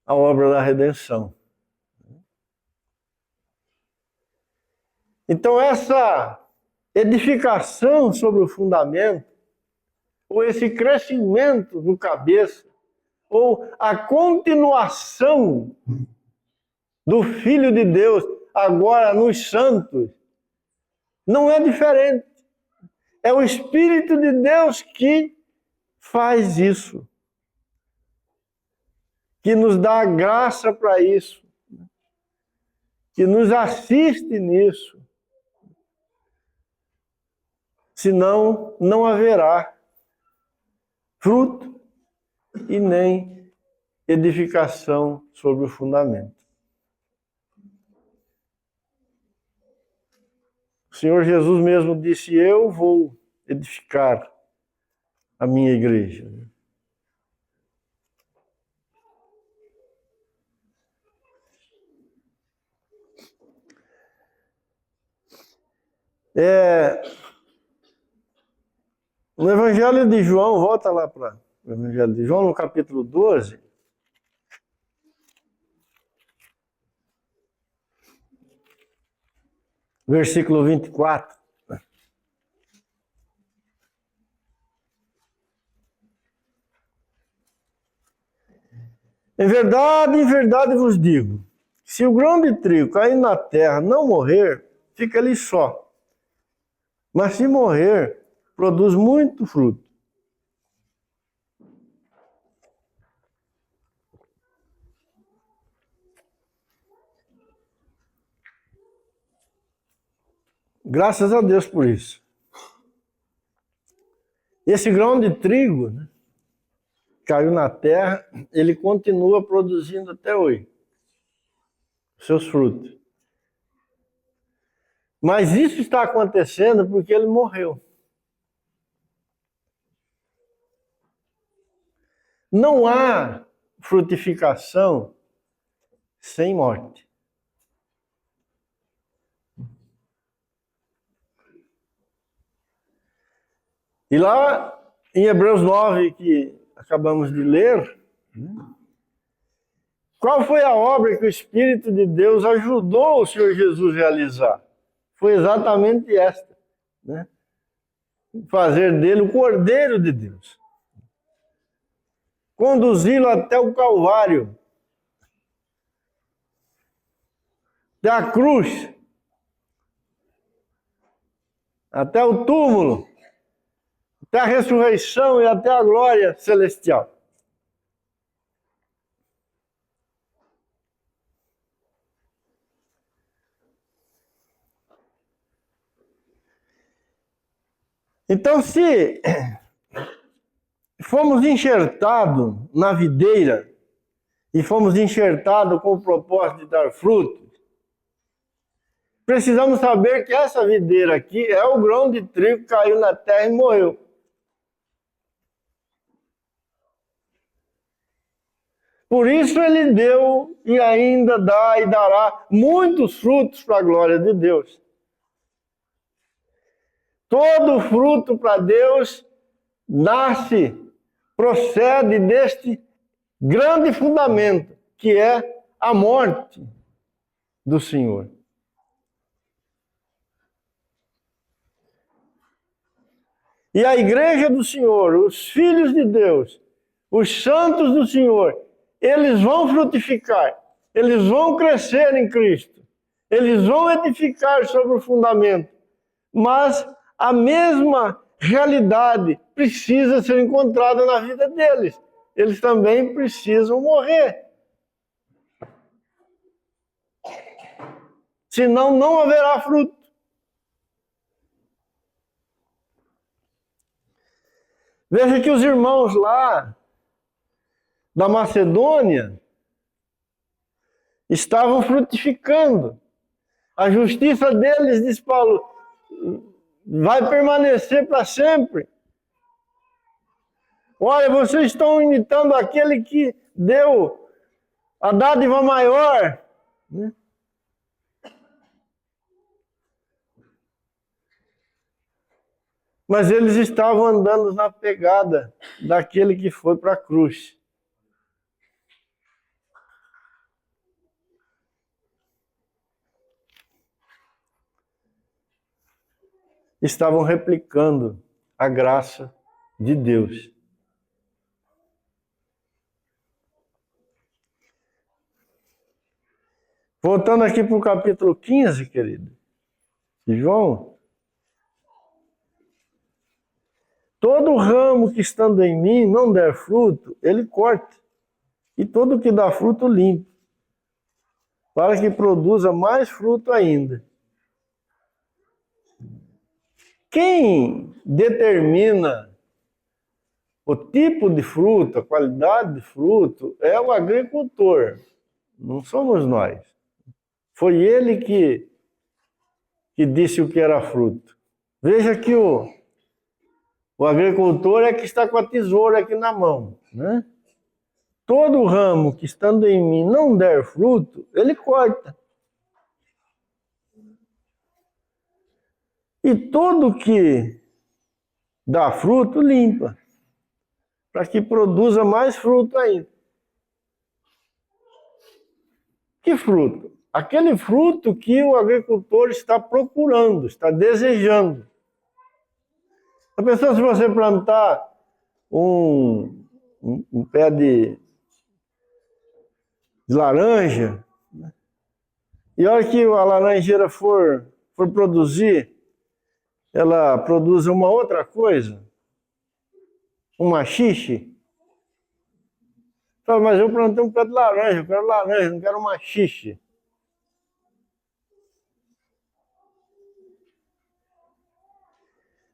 [SPEAKER 1] a obra da redenção. Então, essa edificação sobre o fundamento, ou esse crescimento no cabeça, ou a continuação do Filho de Deus agora nos santos, não é diferente. É o Espírito de Deus que faz isso, que nos dá a graça para isso, que nos assiste nisso. Senão, não haverá fruto e nem edificação sobre o fundamento. O Senhor Jesus mesmo disse: eu vou edificar a minha igreja. No Evangelho de João, volta lá para o Evangelho de João, no capítulo 12. Versículo 24. Em verdade vos digo, se o grão de trigo cair na terra não morrer, fica ali só. Mas se morrer, produz muito fruto. Graças a Deus por isso. Esse grão de trigo, né, caiu na terra, ele continua produzindo até hoje seus frutos. Mas isso está acontecendo porque ele morreu. Não há frutificação sem morte. E lá em Hebreus 9, que acabamos de ler, qual foi a obra que o Espírito de Deus ajudou o Senhor Jesus a realizar? Foi exatamente esta, né? Fazer dele o Cordeiro de Deus. Conduzi-lo até o Calvário, até a cruz, até o túmulo, até a ressurreição e até a glória celestial. Então, se fomos enxertados na videira e fomos enxertados com o propósito de dar frutos, precisamos saber que essa videira aqui é o grão de trigo que caiu na terra e morreu. Por isso ele deu e ainda dá e dará muitos frutos para a glória de Deus. Todo fruto para Deus nasce, procede deste grande fundamento, que é a morte do Senhor. E a igreja do Senhor, os filhos de Deus, os santos do Senhor, eles vão frutificar, eles vão crescer em Cristo, eles vão edificar sobre o fundamento, mas a mesma realidade precisa ser encontrada na vida deles. Eles também precisam morrer. Senão não haverá fruto. Veja que os irmãos lá da Macedônia estavam frutificando. A justiça deles, diz Paulo, vai permanecer para sempre. Olha, vocês estão imitando aquele que deu a dádiva maior, né? Mas eles estavam andando na pegada daquele que foi para a cruz. Estavam replicando a graça de Deus. Voltando aqui para o capítulo 15, querido, de João. Todo ramo que estando em mim não der fruto, ele corta. E todo que dá fruto, limpa, para que produza mais fruto ainda. Quem determina o tipo de fruto, a qualidade de fruto, é o agricultor, não somos nós. Foi ele que disse o que era fruto. Veja que o agricultor é que está com a tesoura aqui na mão, né? Todo ramo que estando em mim não der fruto, ele corta. E todo que dá fruto, limpa, para que produza mais fruto ainda. Que fruto? Aquele fruto que o agricultor está procurando, está desejando. A pessoa, se você plantar um pé de laranja, né? E a hora que a laranjeira for produzir, ela produz uma outra coisa, um maxixe. Fala, mas eu plantei um pé de laranja, eu quero laranja, não quero maxixe.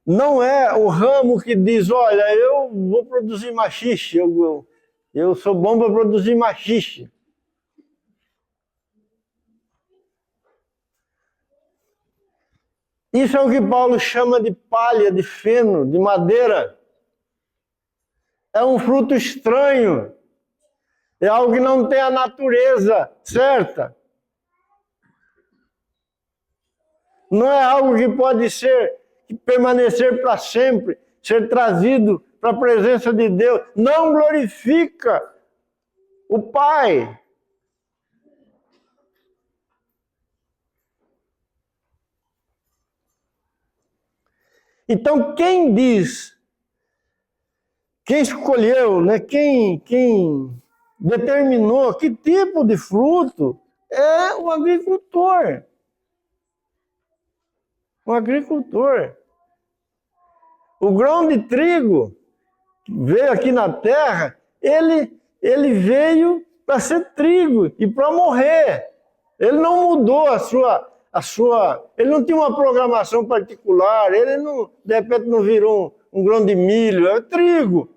[SPEAKER 1] Não é o ramo que diz, olha, eu vou produzir maxixe, eu sou bom para produzir maxixe. Isso é o que Paulo chama de palha, de feno, de madeira. É um fruto estranho. É algo que não tem a natureza certa. Não é algo que pode permanecer para sempre, ser trazido para a presença de Deus. Não glorifica o Pai. Então, quem diz, quem escolheu, né, quem determinou que tipo de fruto é o agricultor. O agricultor. O grão de trigo que veio aqui na terra, ele veio para ser trigo e para morrer. Ele não mudou a sua, ele não tinha uma programação particular, ele não, de repente não virou um grão de milho, é trigo.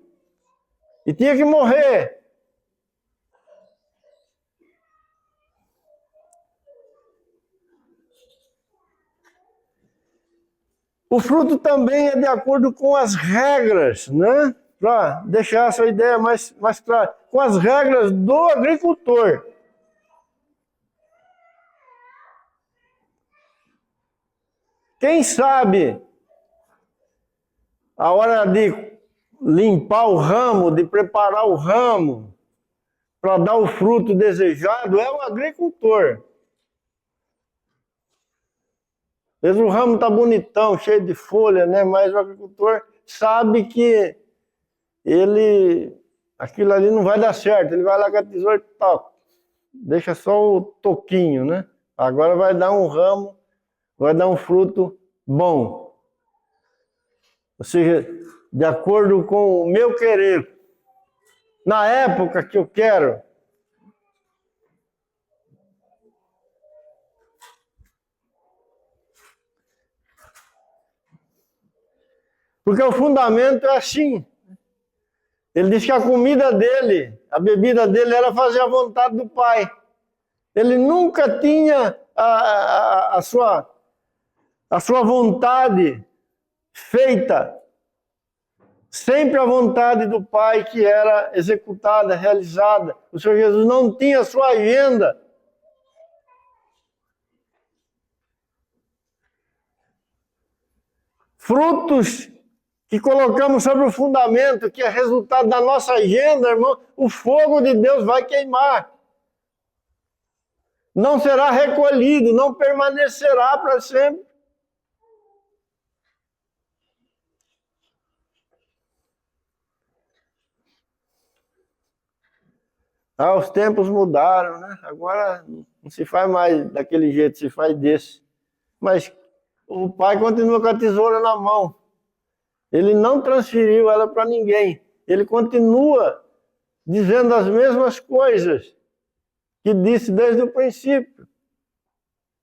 [SPEAKER 1] E tinha que morrer. O fruto também é de acordo com as regras, né? Para deixar essa ideia mais clara, com as regras do agricultor. Quem sabe a hora de limpar o ramo, de preparar o ramo para dar o fruto desejado é o agricultor. Às vezes o ramo está bonitão, cheio de folha, né? Mas o agricultor sabe que aquilo ali não vai dar certo. Ele vai lá com a tesoura e tal, deixa só o toquinho, né? Agora vai dar um ramo, vai dar um fruto bom. Ou seja, de acordo com o meu querer, na época que eu quero. Porque o fundamento é assim. Ele diz que a comida dele, a bebida dele era fazer a vontade do Pai. Ele nunca tinha a sua vontade feita sempre a vontade do Pai que era executada, realizada. O Senhor Jesus não tinha sua agenda. Frutos que colocamos sobre o fundamento, que é resultado da nossa agenda, irmão, o fogo de Deus vai queimar. Não será recolhido, não permanecerá para sempre. Os tempos mudaram, né? Agora não se faz mais daquele jeito, se faz desse. Mas o pai continua com a tesoura na mão. Ele não transferiu ela para ninguém. Ele continua dizendo as mesmas coisas que disse desde o princípio,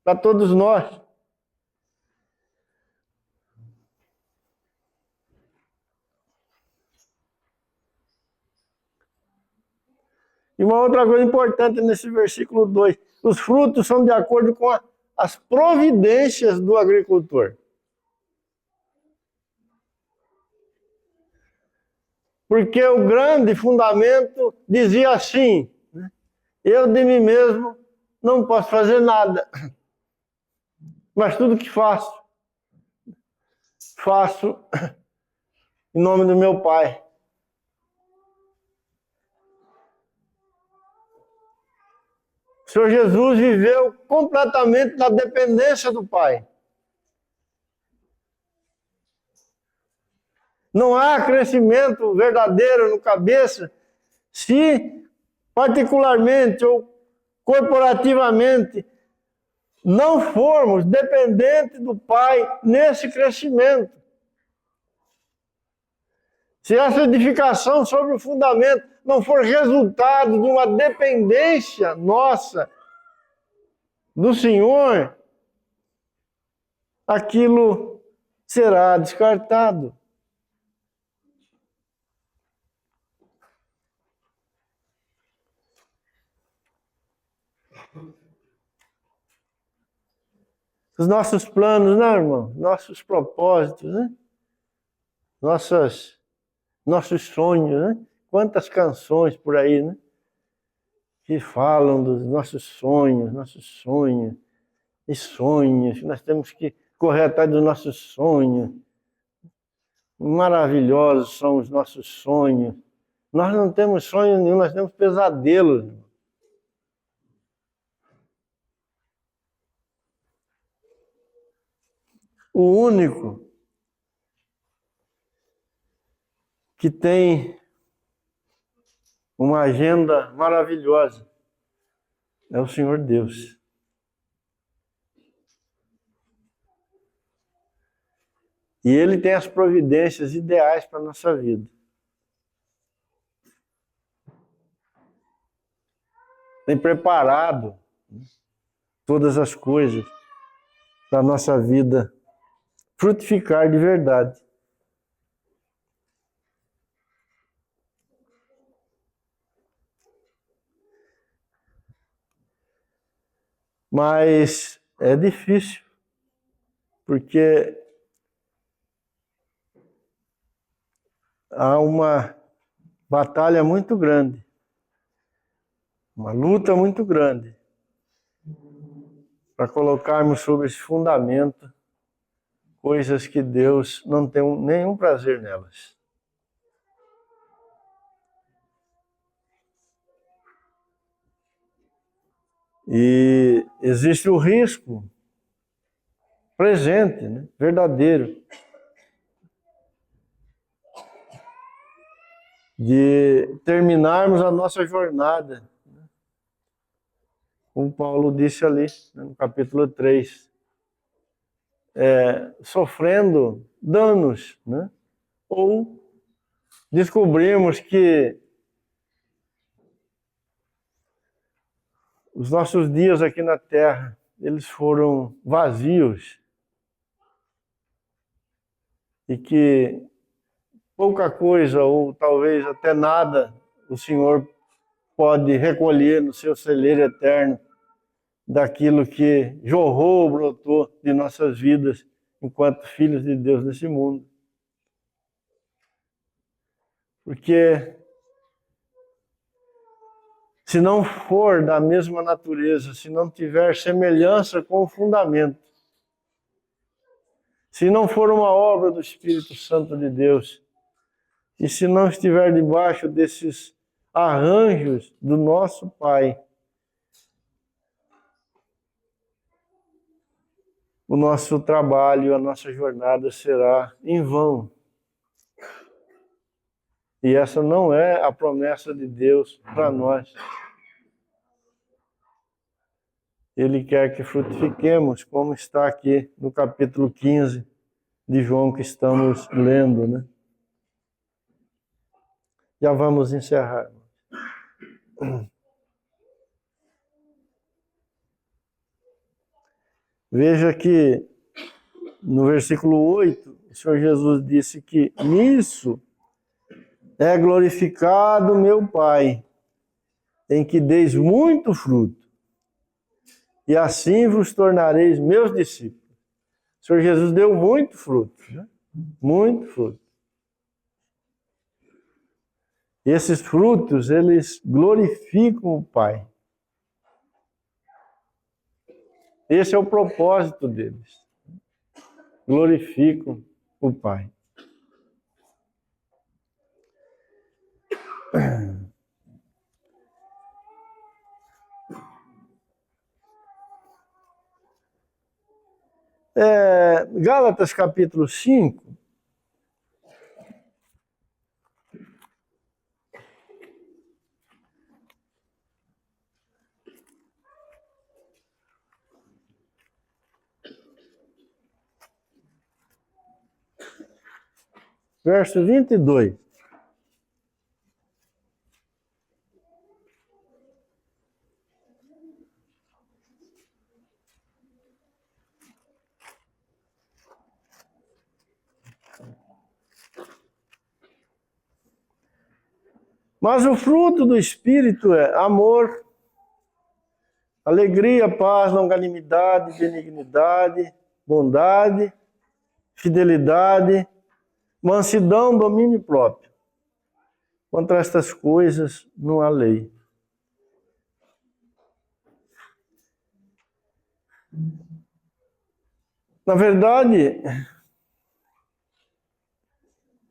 [SPEAKER 1] para todos nós. E uma outra coisa importante nesse versículo 2, os frutos são de acordo com as providências do agricultor. Porque o grande fundamento dizia assim, né? Eu de mim mesmo não posso fazer nada, mas tudo que faço em nome do meu Pai. O Senhor Jesus viveu completamente na dependência do Pai. Não há crescimento verdadeiro no cabeça se particularmente ou corporativamente não formos dependentes do Pai nesse crescimento. Se essa edificação sobre o fundamento não for resultado de uma dependência nossa do Senhor, aquilo será descartado. Os nossos planos, né, irmão? Nossos propósitos, né? Nossos sonhos, né? Quantas canções por aí, né? Que falam dos nossos sonhos e sonhos, que nós temos que correr atrás dos nossos sonhos. Maravilhosos são os nossos sonhos. Nós não temos sonho nenhum, nós temos pesadelos, irmão. O único que tem uma agenda maravilhosa é o Senhor Deus. E Ele tem as providências ideais para a nossa vida. Tem preparado todas as coisas para a nossa vida frutificar de verdade. Mas é difícil, porque há uma batalha muito grande, uma luta muito grande, para colocarmos sobre esse fundamento coisas que Deus não tem nenhum prazer nelas. E existe o risco presente, né, verdadeiro, de terminarmos a nossa jornada, né, como Paulo disse ali, né, no capítulo 3, sofrendo danos, né, ou descobrimos que os nossos dias aqui na Terra, eles foram vazios e que pouca coisa, ou talvez até nada, o Senhor pode recolher no seu celeiro eterno daquilo que jorrou, brotou de nossas vidas enquanto filhos de Deus nesse mundo. Porque se não for da mesma natureza, se não tiver semelhança com o fundamento, se não for uma obra do Espírito Santo de Deus, e se não estiver debaixo desses arranjos do nosso Pai, o nosso trabalho, a nossa jornada será em vão. E essa não é a promessa de Deus para nós. Ele quer que frutifiquemos, como está aqui no capítulo 15 de João que estamos lendo, né? Já vamos encerrar. Veja que no versículo 8, o Senhor Jesus disse que nisso é glorificado meu Pai, em que deis muito fruto, e assim vos tornareis meus discípulos. O Senhor Jesus deu muito fruto, né? Muito fruto. E esses frutos, eles glorificam o Pai. Esse é o propósito deles. Glorificam o Pai. Gálatas capítulo 5. Verso 22. Mas o fruto do Espírito é amor, alegria, paz, longanimidade, benignidade, bondade, fidelidade, mansidão, domínio próprio. Contra estas coisas não há lei. Na verdade,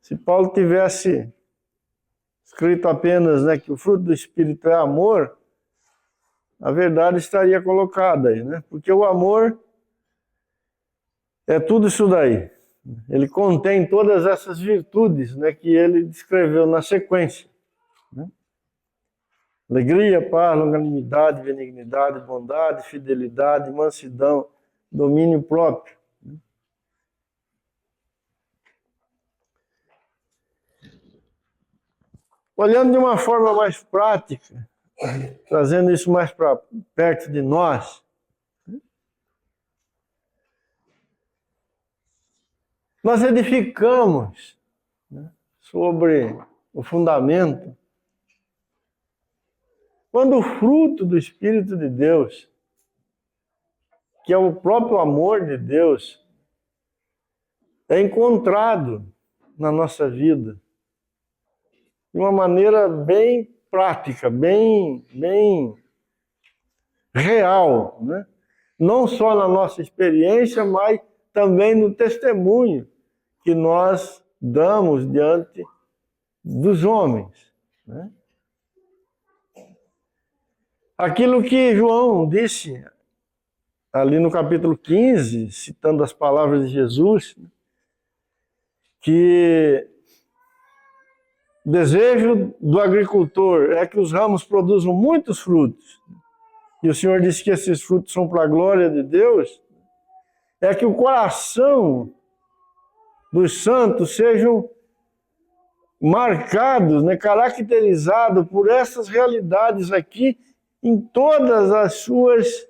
[SPEAKER 1] se Paulo tivesse escrito apenas, né, que o fruto do Espírito é amor, a verdade estaria colocada aí, né? Porque o amor é tudo isso daí. Ele contém todas essas virtudes, né, que ele descreveu na sequência, né? Alegria, paz, longanimidade, benignidade, bondade, fidelidade, mansidão, domínio próprio. Olhando de uma forma mais prática, trazendo isso mais para perto de nós, nós edificamos, né, sobre o fundamento quando o fruto do Espírito de Deus, que é o próprio amor de Deus, é encontrado na nossa vida de uma maneira bem prática, bem real, né? Não só na nossa experiência, mas também no testemunho que nós damos diante dos homens, né? Aquilo que João disse ali no capítulo 15, citando as palavras de Jesus, que o desejo do agricultor é que os ramos produzam muitos frutos, e o Senhor disse que esses frutos são para a glória de Deus, é que o coração dos santos sejam marcados, né, caracterizados por essas realidades aqui em todas as suas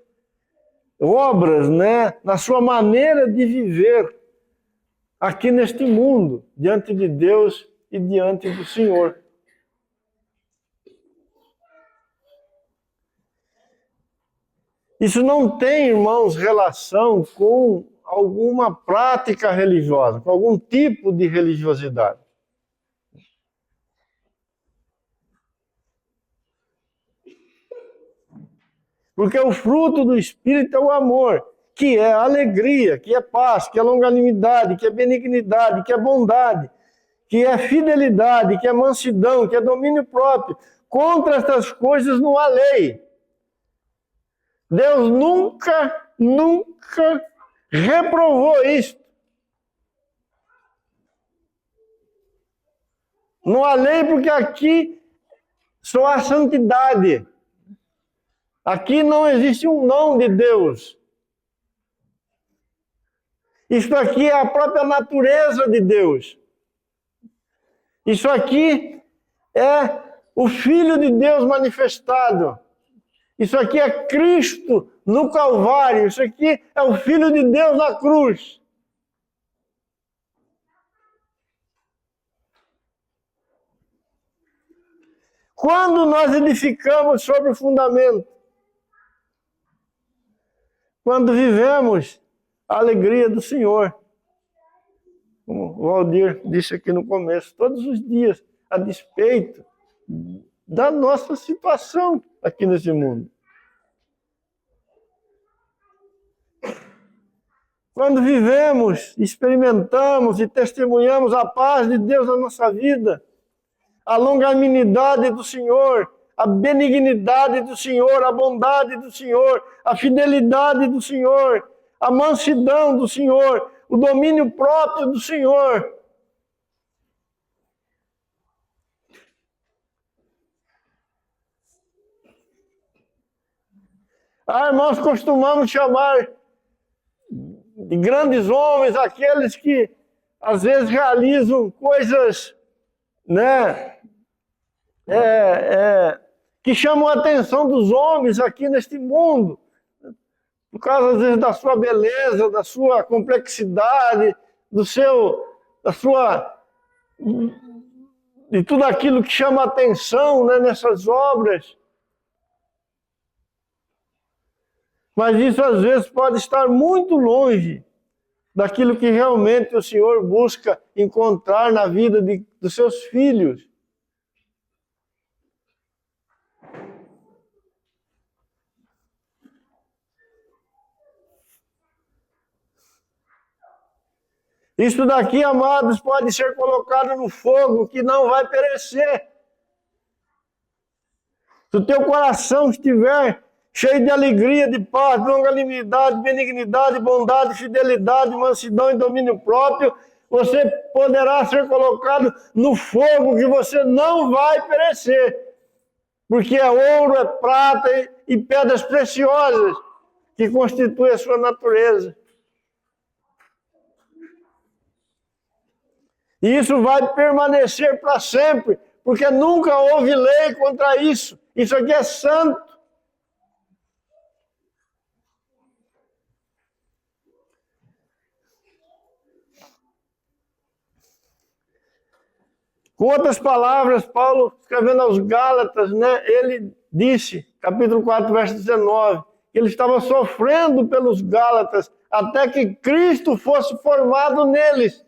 [SPEAKER 1] obras, né, na sua maneira de viver aqui neste mundo, diante de Deus e diante do Senhor. Isso não tem, irmãos, relação com alguma prática religiosa, com algum tipo de religiosidade. Porque o fruto do Espírito é o amor, que é alegria, que é paz, que é longanimidade, que é benignidade, que é bondade, que é fidelidade, que é mansidão, que é domínio próprio. Contra essas coisas não há lei. Deus nunca reprovou isso. Não há lei porque aqui só há santidade. Aqui não existe um não de Deus. Isso aqui é a própria natureza de Deus. Isso aqui é o Filho de Deus manifestado. Isso aqui é Cristo no Calvário. Isso aqui é o Filho de Deus na cruz. Quando nós edificamos sobre o fundamento, quando vivemos a alegria do Senhor, como o Valdir disse aqui no começo, todos os dias, a despeito da nossa situação aqui nesse mundo. Quando vivemos, experimentamos e testemunhamos a paz de Deus na nossa vida, a longanimidade do Senhor, a benignidade do Senhor, a bondade do Senhor, a fidelidade do Senhor, a mansidão do Senhor, o domínio próprio do Senhor. Irmãos, costumamos chamar de grandes homens aqueles que às vezes realizam coisas, né, que chamam a atenção dos homens aqui neste mundo, por causa às vezes da sua beleza, da sua complexidade, de tudo aquilo que chama a atenção, né, nessas obras. Mas isso às vezes pode estar muito longe daquilo que realmente o Senhor busca encontrar na vida dos seus filhos. Isso daqui, amados, pode ser colocado no fogo que não vai perecer. Se o teu coração estiver cheio de alegria, de paz, longanimidade, benignidade, bondade, fidelidade, mansidão e domínio próprio, você poderá ser colocado no fogo que você não vai perecer. Porque é ouro, é prata e pedras preciosas que constituem a sua natureza. E isso vai permanecer para sempre, porque nunca houve lei contra isso. Isso aqui é santo. Com outras palavras, Paulo, escrevendo aos Gálatas, né, ele disse, capítulo 4, verso 19, que ele estava sofrendo pelos Gálatas até que Cristo fosse formado neles.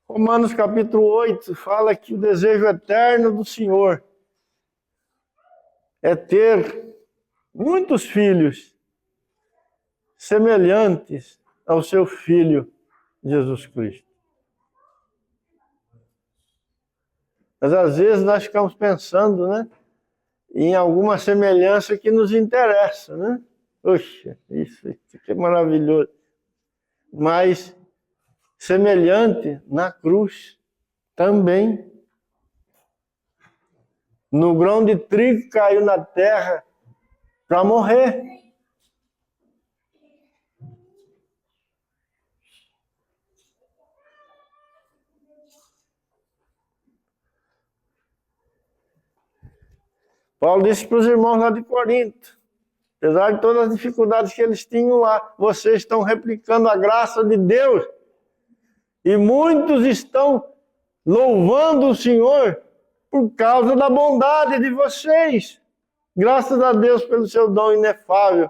[SPEAKER 1] Romanos capítulo 8 fala que o desejo eterno do Senhor é ter muitos filhos semelhantes ao seu Filho Jesus Cristo. Mas às vezes nós ficamos pensando, né, em alguma semelhança que nos interessa, né? Poxa, isso aqui é maravilhoso. Mas semelhante na cruz também. No grão de trigo que caiu na terra para morrer. Paulo disse para os irmãos lá de Corinto, apesar de todas as dificuldades que eles tinham lá, vocês estão replicando a graça de Deus. E muitos estão louvando o Senhor por causa da bondade de vocês, Graças a Deus pelo seu dom inefável.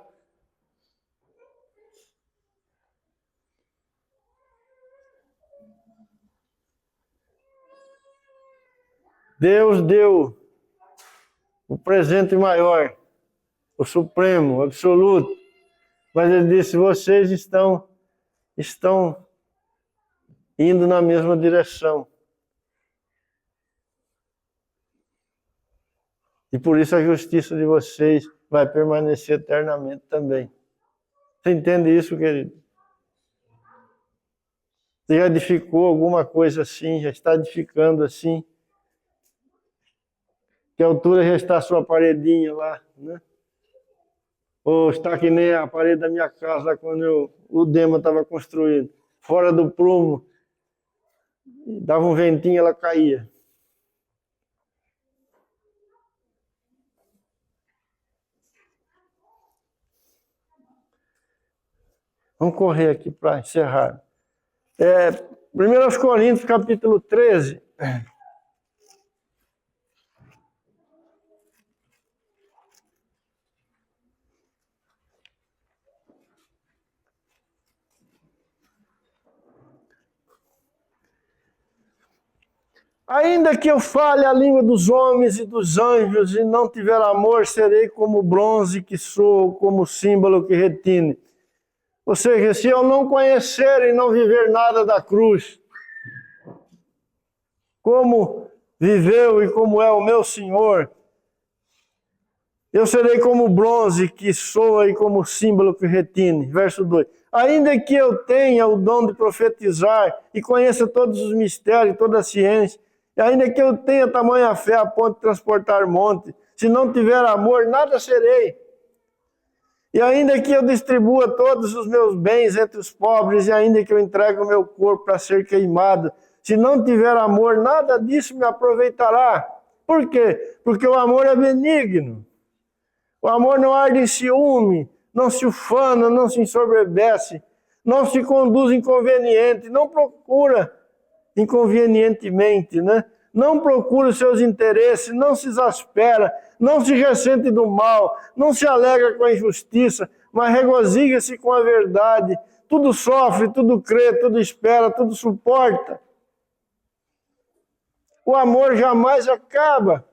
[SPEAKER 1] Deus deu o presente maior, o supremo, o absoluto. Mas ele disse, vocês estão indo na mesma direção. E por isso a justiça de vocês vai permanecer eternamente também. Você entende isso, querido? Você já edificou alguma coisa assim, já está edificando assim? Que altura já está a sua paredinha lá, né? Ou está que nem a parede da minha casa, lá quando o Dema estava construindo, fora do prumo, dava um ventinho, ela caía. Vamos correr aqui para encerrar. 1 Coríntios, capítulo 13. Ainda que eu fale a língua dos homens e dos anjos e não tiver amor, serei como bronze que soa, como símbolo que retine. Ou seja, se eu não conhecer e não viver nada da cruz, como viveu e como é o meu Senhor, eu serei como bronze que soa e como símbolo que retine. Verso 2. Ainda que eu tenha o dom de profetizar e conheça todos os mistérios, toda a ciência, e ainda que eu tenha tamanha fé a ponto de transportar monte, se não tiver amor, nada serei. E ainda que eu distribua todos os meus bens entre os pobres, e ainda que eu entregue o meu corpo para ser queimado, se não tiver amor, nada disso me aproveitará. Por quê? Porque o amor é benigno. O amor não arde em ciúme, não se ufana, não se ensoberbece, não se conduz inconveniente, não procura inconvenientemente, né? Não procura os seus interesses, não se exaspera, não se ressente do mal, não se alegra com a injustiça, mas regozija-se com a verdade. Tudo sofre, tudo crê, tudo espera, tudo suporta. O amor jamais acaba.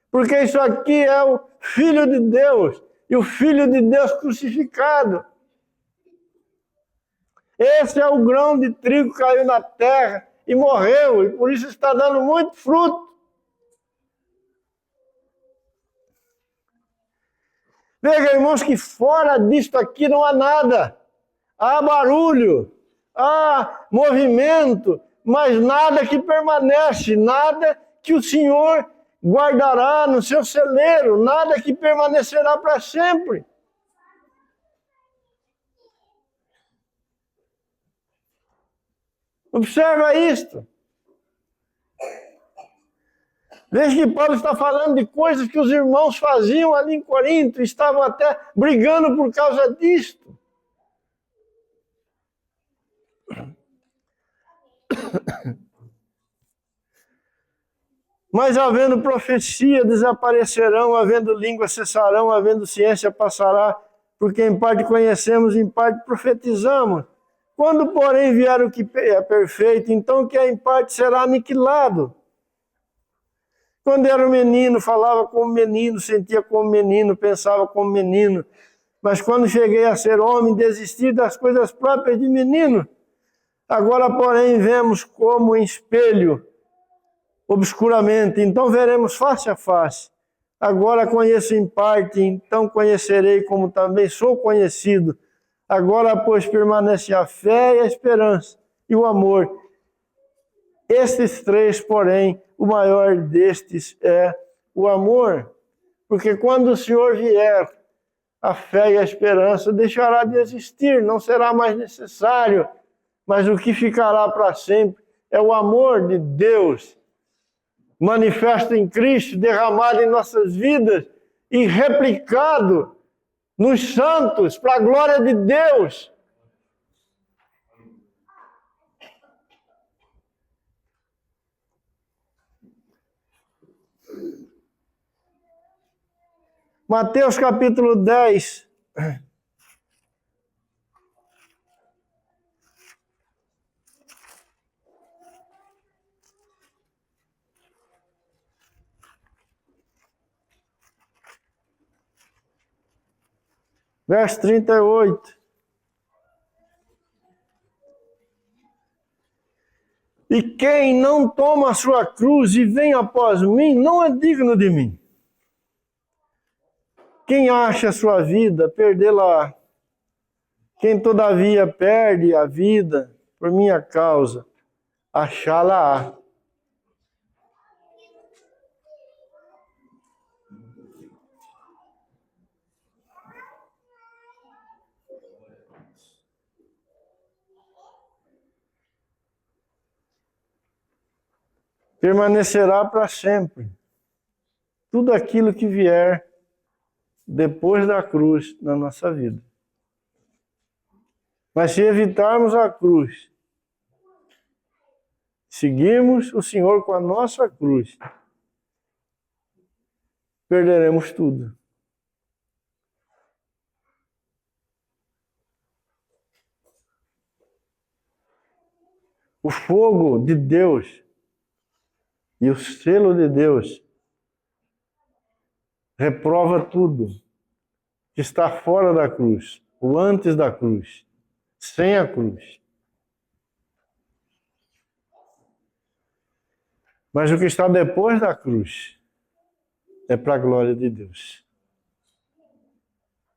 [SPEAKER 1] Porque isso aqui é o Filho de Deus, e o Filho de Deus crucificado. Esse é o grão de trigo que caiu na terra e morreu, e por isso está dando muito fruto. Veja, irmãos, que fora disto aqui não há nada. Há barulho, há movimento, mas nada que permanece, nada que o Senhor guardará no seu celeiro, nada que permanecerá para sempre. Observa isto. Veja que Paulo está falando de coisas que os irmãos faziam ali em Corinto, estavam até brigando por causa disto. Mas havendo profecia, desaparecerão, havendo língua, cessarão, havendo ciência, passará, porque em parte conhecemos, em parte profetizamos. Quando, porém, vier o que é perfeito, então o que é em parte será aniquilado. Quando era um menino, falava como menino, sentia como menino, pensava como menino. Mas quando cheguei a ser homem, desisti das coisas próprias de menino. Agora, porém, vemos como em espelho, obscuramente, então veremos face a face. Agora conheço em parte, então conhecerei como também sou conhecido. Agora, pois, permanece a fé e a esperança e o amor. Estes três, porém, o maior destes é o amor. Porque quando o Senhor vier, a fé e a esperança deixará de existir, não será mais necessário. Mas o que ficará para sempre é o amor de Deus, manifesto em Cristo, derramado em nossas vidas e replicado nos santos, para a glória de Deus. Mateus capítulo 10. Verso 38. E quem não toma a sua cruz e vem após mim, não é digno de mim. Quem acha a sua vida, perdê-la. Quem todavia perde a vida por minha causa, achá-la-á. Permanecerá para sempre. Tudo aquilo que vier depois da cruz na nossa vida. Mas se evitarmos a cruz, seguirmos o Senhor com a nossa cruz, perderemos tudo. O fogo de Deus e o selo de Deus reprova tudo que está fora da cruz, ou antes da cruz, sem a cruz. Mas o que está depois da cruz é para a glória de Deus.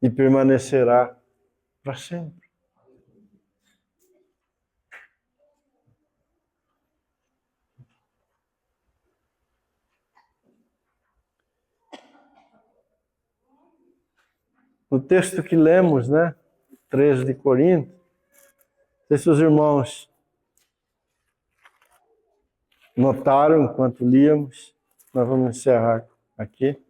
[SPEAKER 1] E permanecerá para sempre. No texto que lemos, 13 de Coríntios, não sei se os irmãos notaram enquanto líamos, nós vamos encerrar aqui.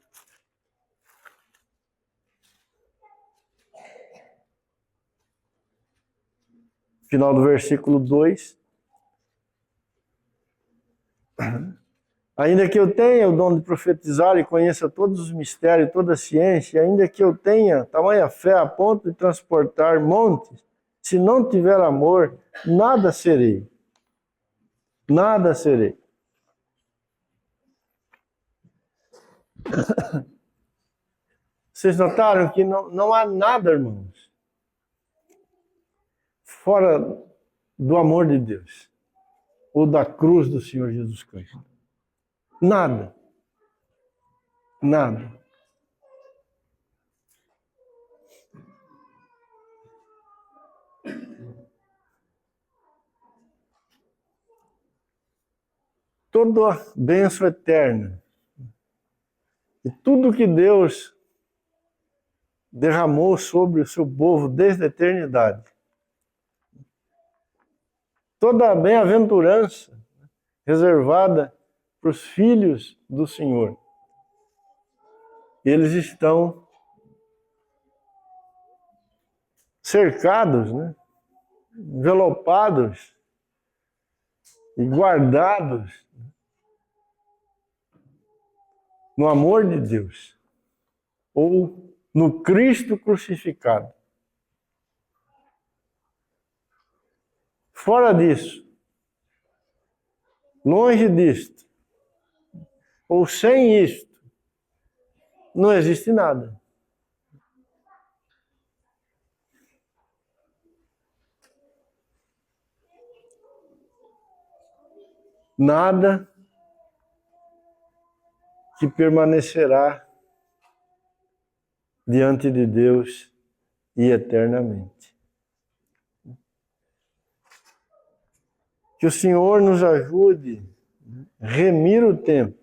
[SPEAKER 1] Final do versículo 2. Ainda que eu tenha o dom de profetizar e conheça todos os mistérios, toda a ciência, ainda que eu tenha tamanha fé a ponto de transportar montes, se não tiver amor, nada serei. Nada serei. Vocês notaram que não há nada, irmãos, fora do amor de Deus ou da cruz do Senhor Jesus Cristo. Nada. Nada. Toda a bênção eterna e tudo que Deus derramou sobre o seu povo desde a eternidade. Toda a bem-aventurança reservada para os filhos do Senhor. Eles estão cercados, envelopados e guardados no amor de Deus ou no Cristo crucificado. Fora disso, longe disto, ou sem isto, não existe nada. Nada que permanecerá diante de Deus e eternamente. Que o Senhor nos ajude a remir o tempo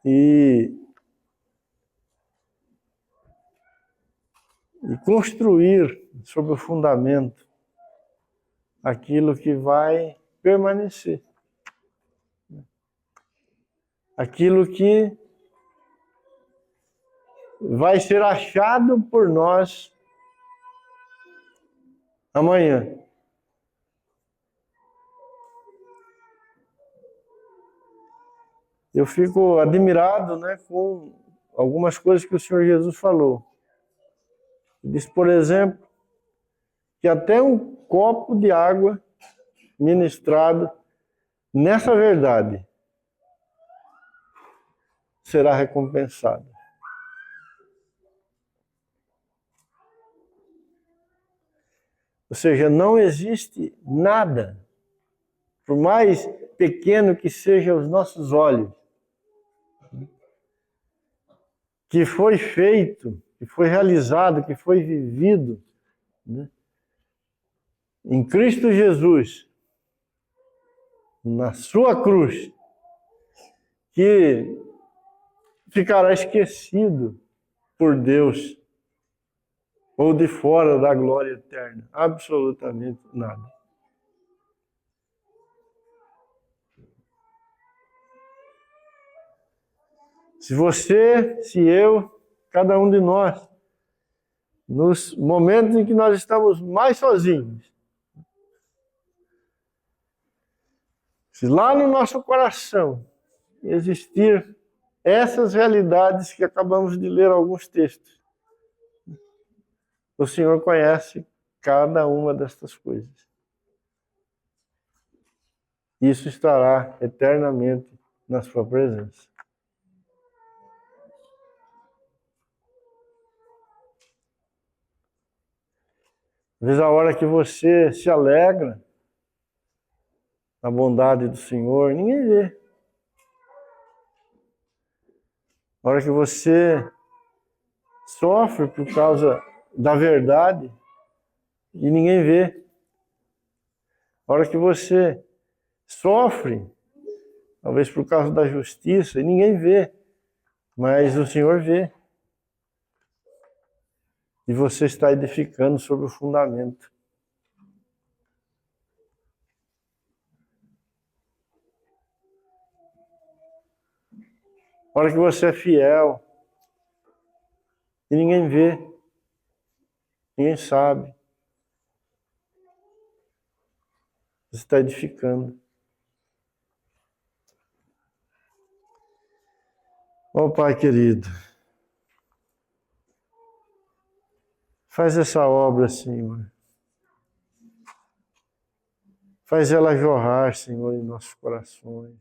[SPEAKER 1] e construir sobre o fundamento aquilo que vai permanecer. Aquilo que vai ser achado por nós amanhã. Eu fico admirado, com algumas coisas que o Senhor Jesus falou. Ele disse, por exemplo, que até um copo de água ministrado nessa verdade será recompensado. Ou seja, não existe nada, por mais pequeno que sejam os nossos olhos, que foi feito, que foi realizado, que foi vivido, né, em Cristo Jesus, na sua cruz, que ficará esquecido por Deus ou de fora da glória eterna. Absolutamente nada. Se você, se eu, cada um de nós, nos momentos em que nós estamos mais sozinhos, se lá no nosso coração existir essas realidades que acabamos de ler alguns textos, o Senhor conhece cada uma destas coisas. Isso estará eternamente na sua presença. Às vezes a hora que você se alegra na bondade do Senhor, ninguém vê. A hora que você sofre por causa da verdade e ninguém vê. A hora que você sofre, talvez por causa da justiça, e ninguém vê, mas o Senhor vê. E você está edificando sobre o fundamento. A hora que você é fiel, e ninguém vê, ninguém sabe, você está edificando. Ó Pai querido, faz essa obra, Senhor. Faz ela jorrar, Senhor, em nossos corações.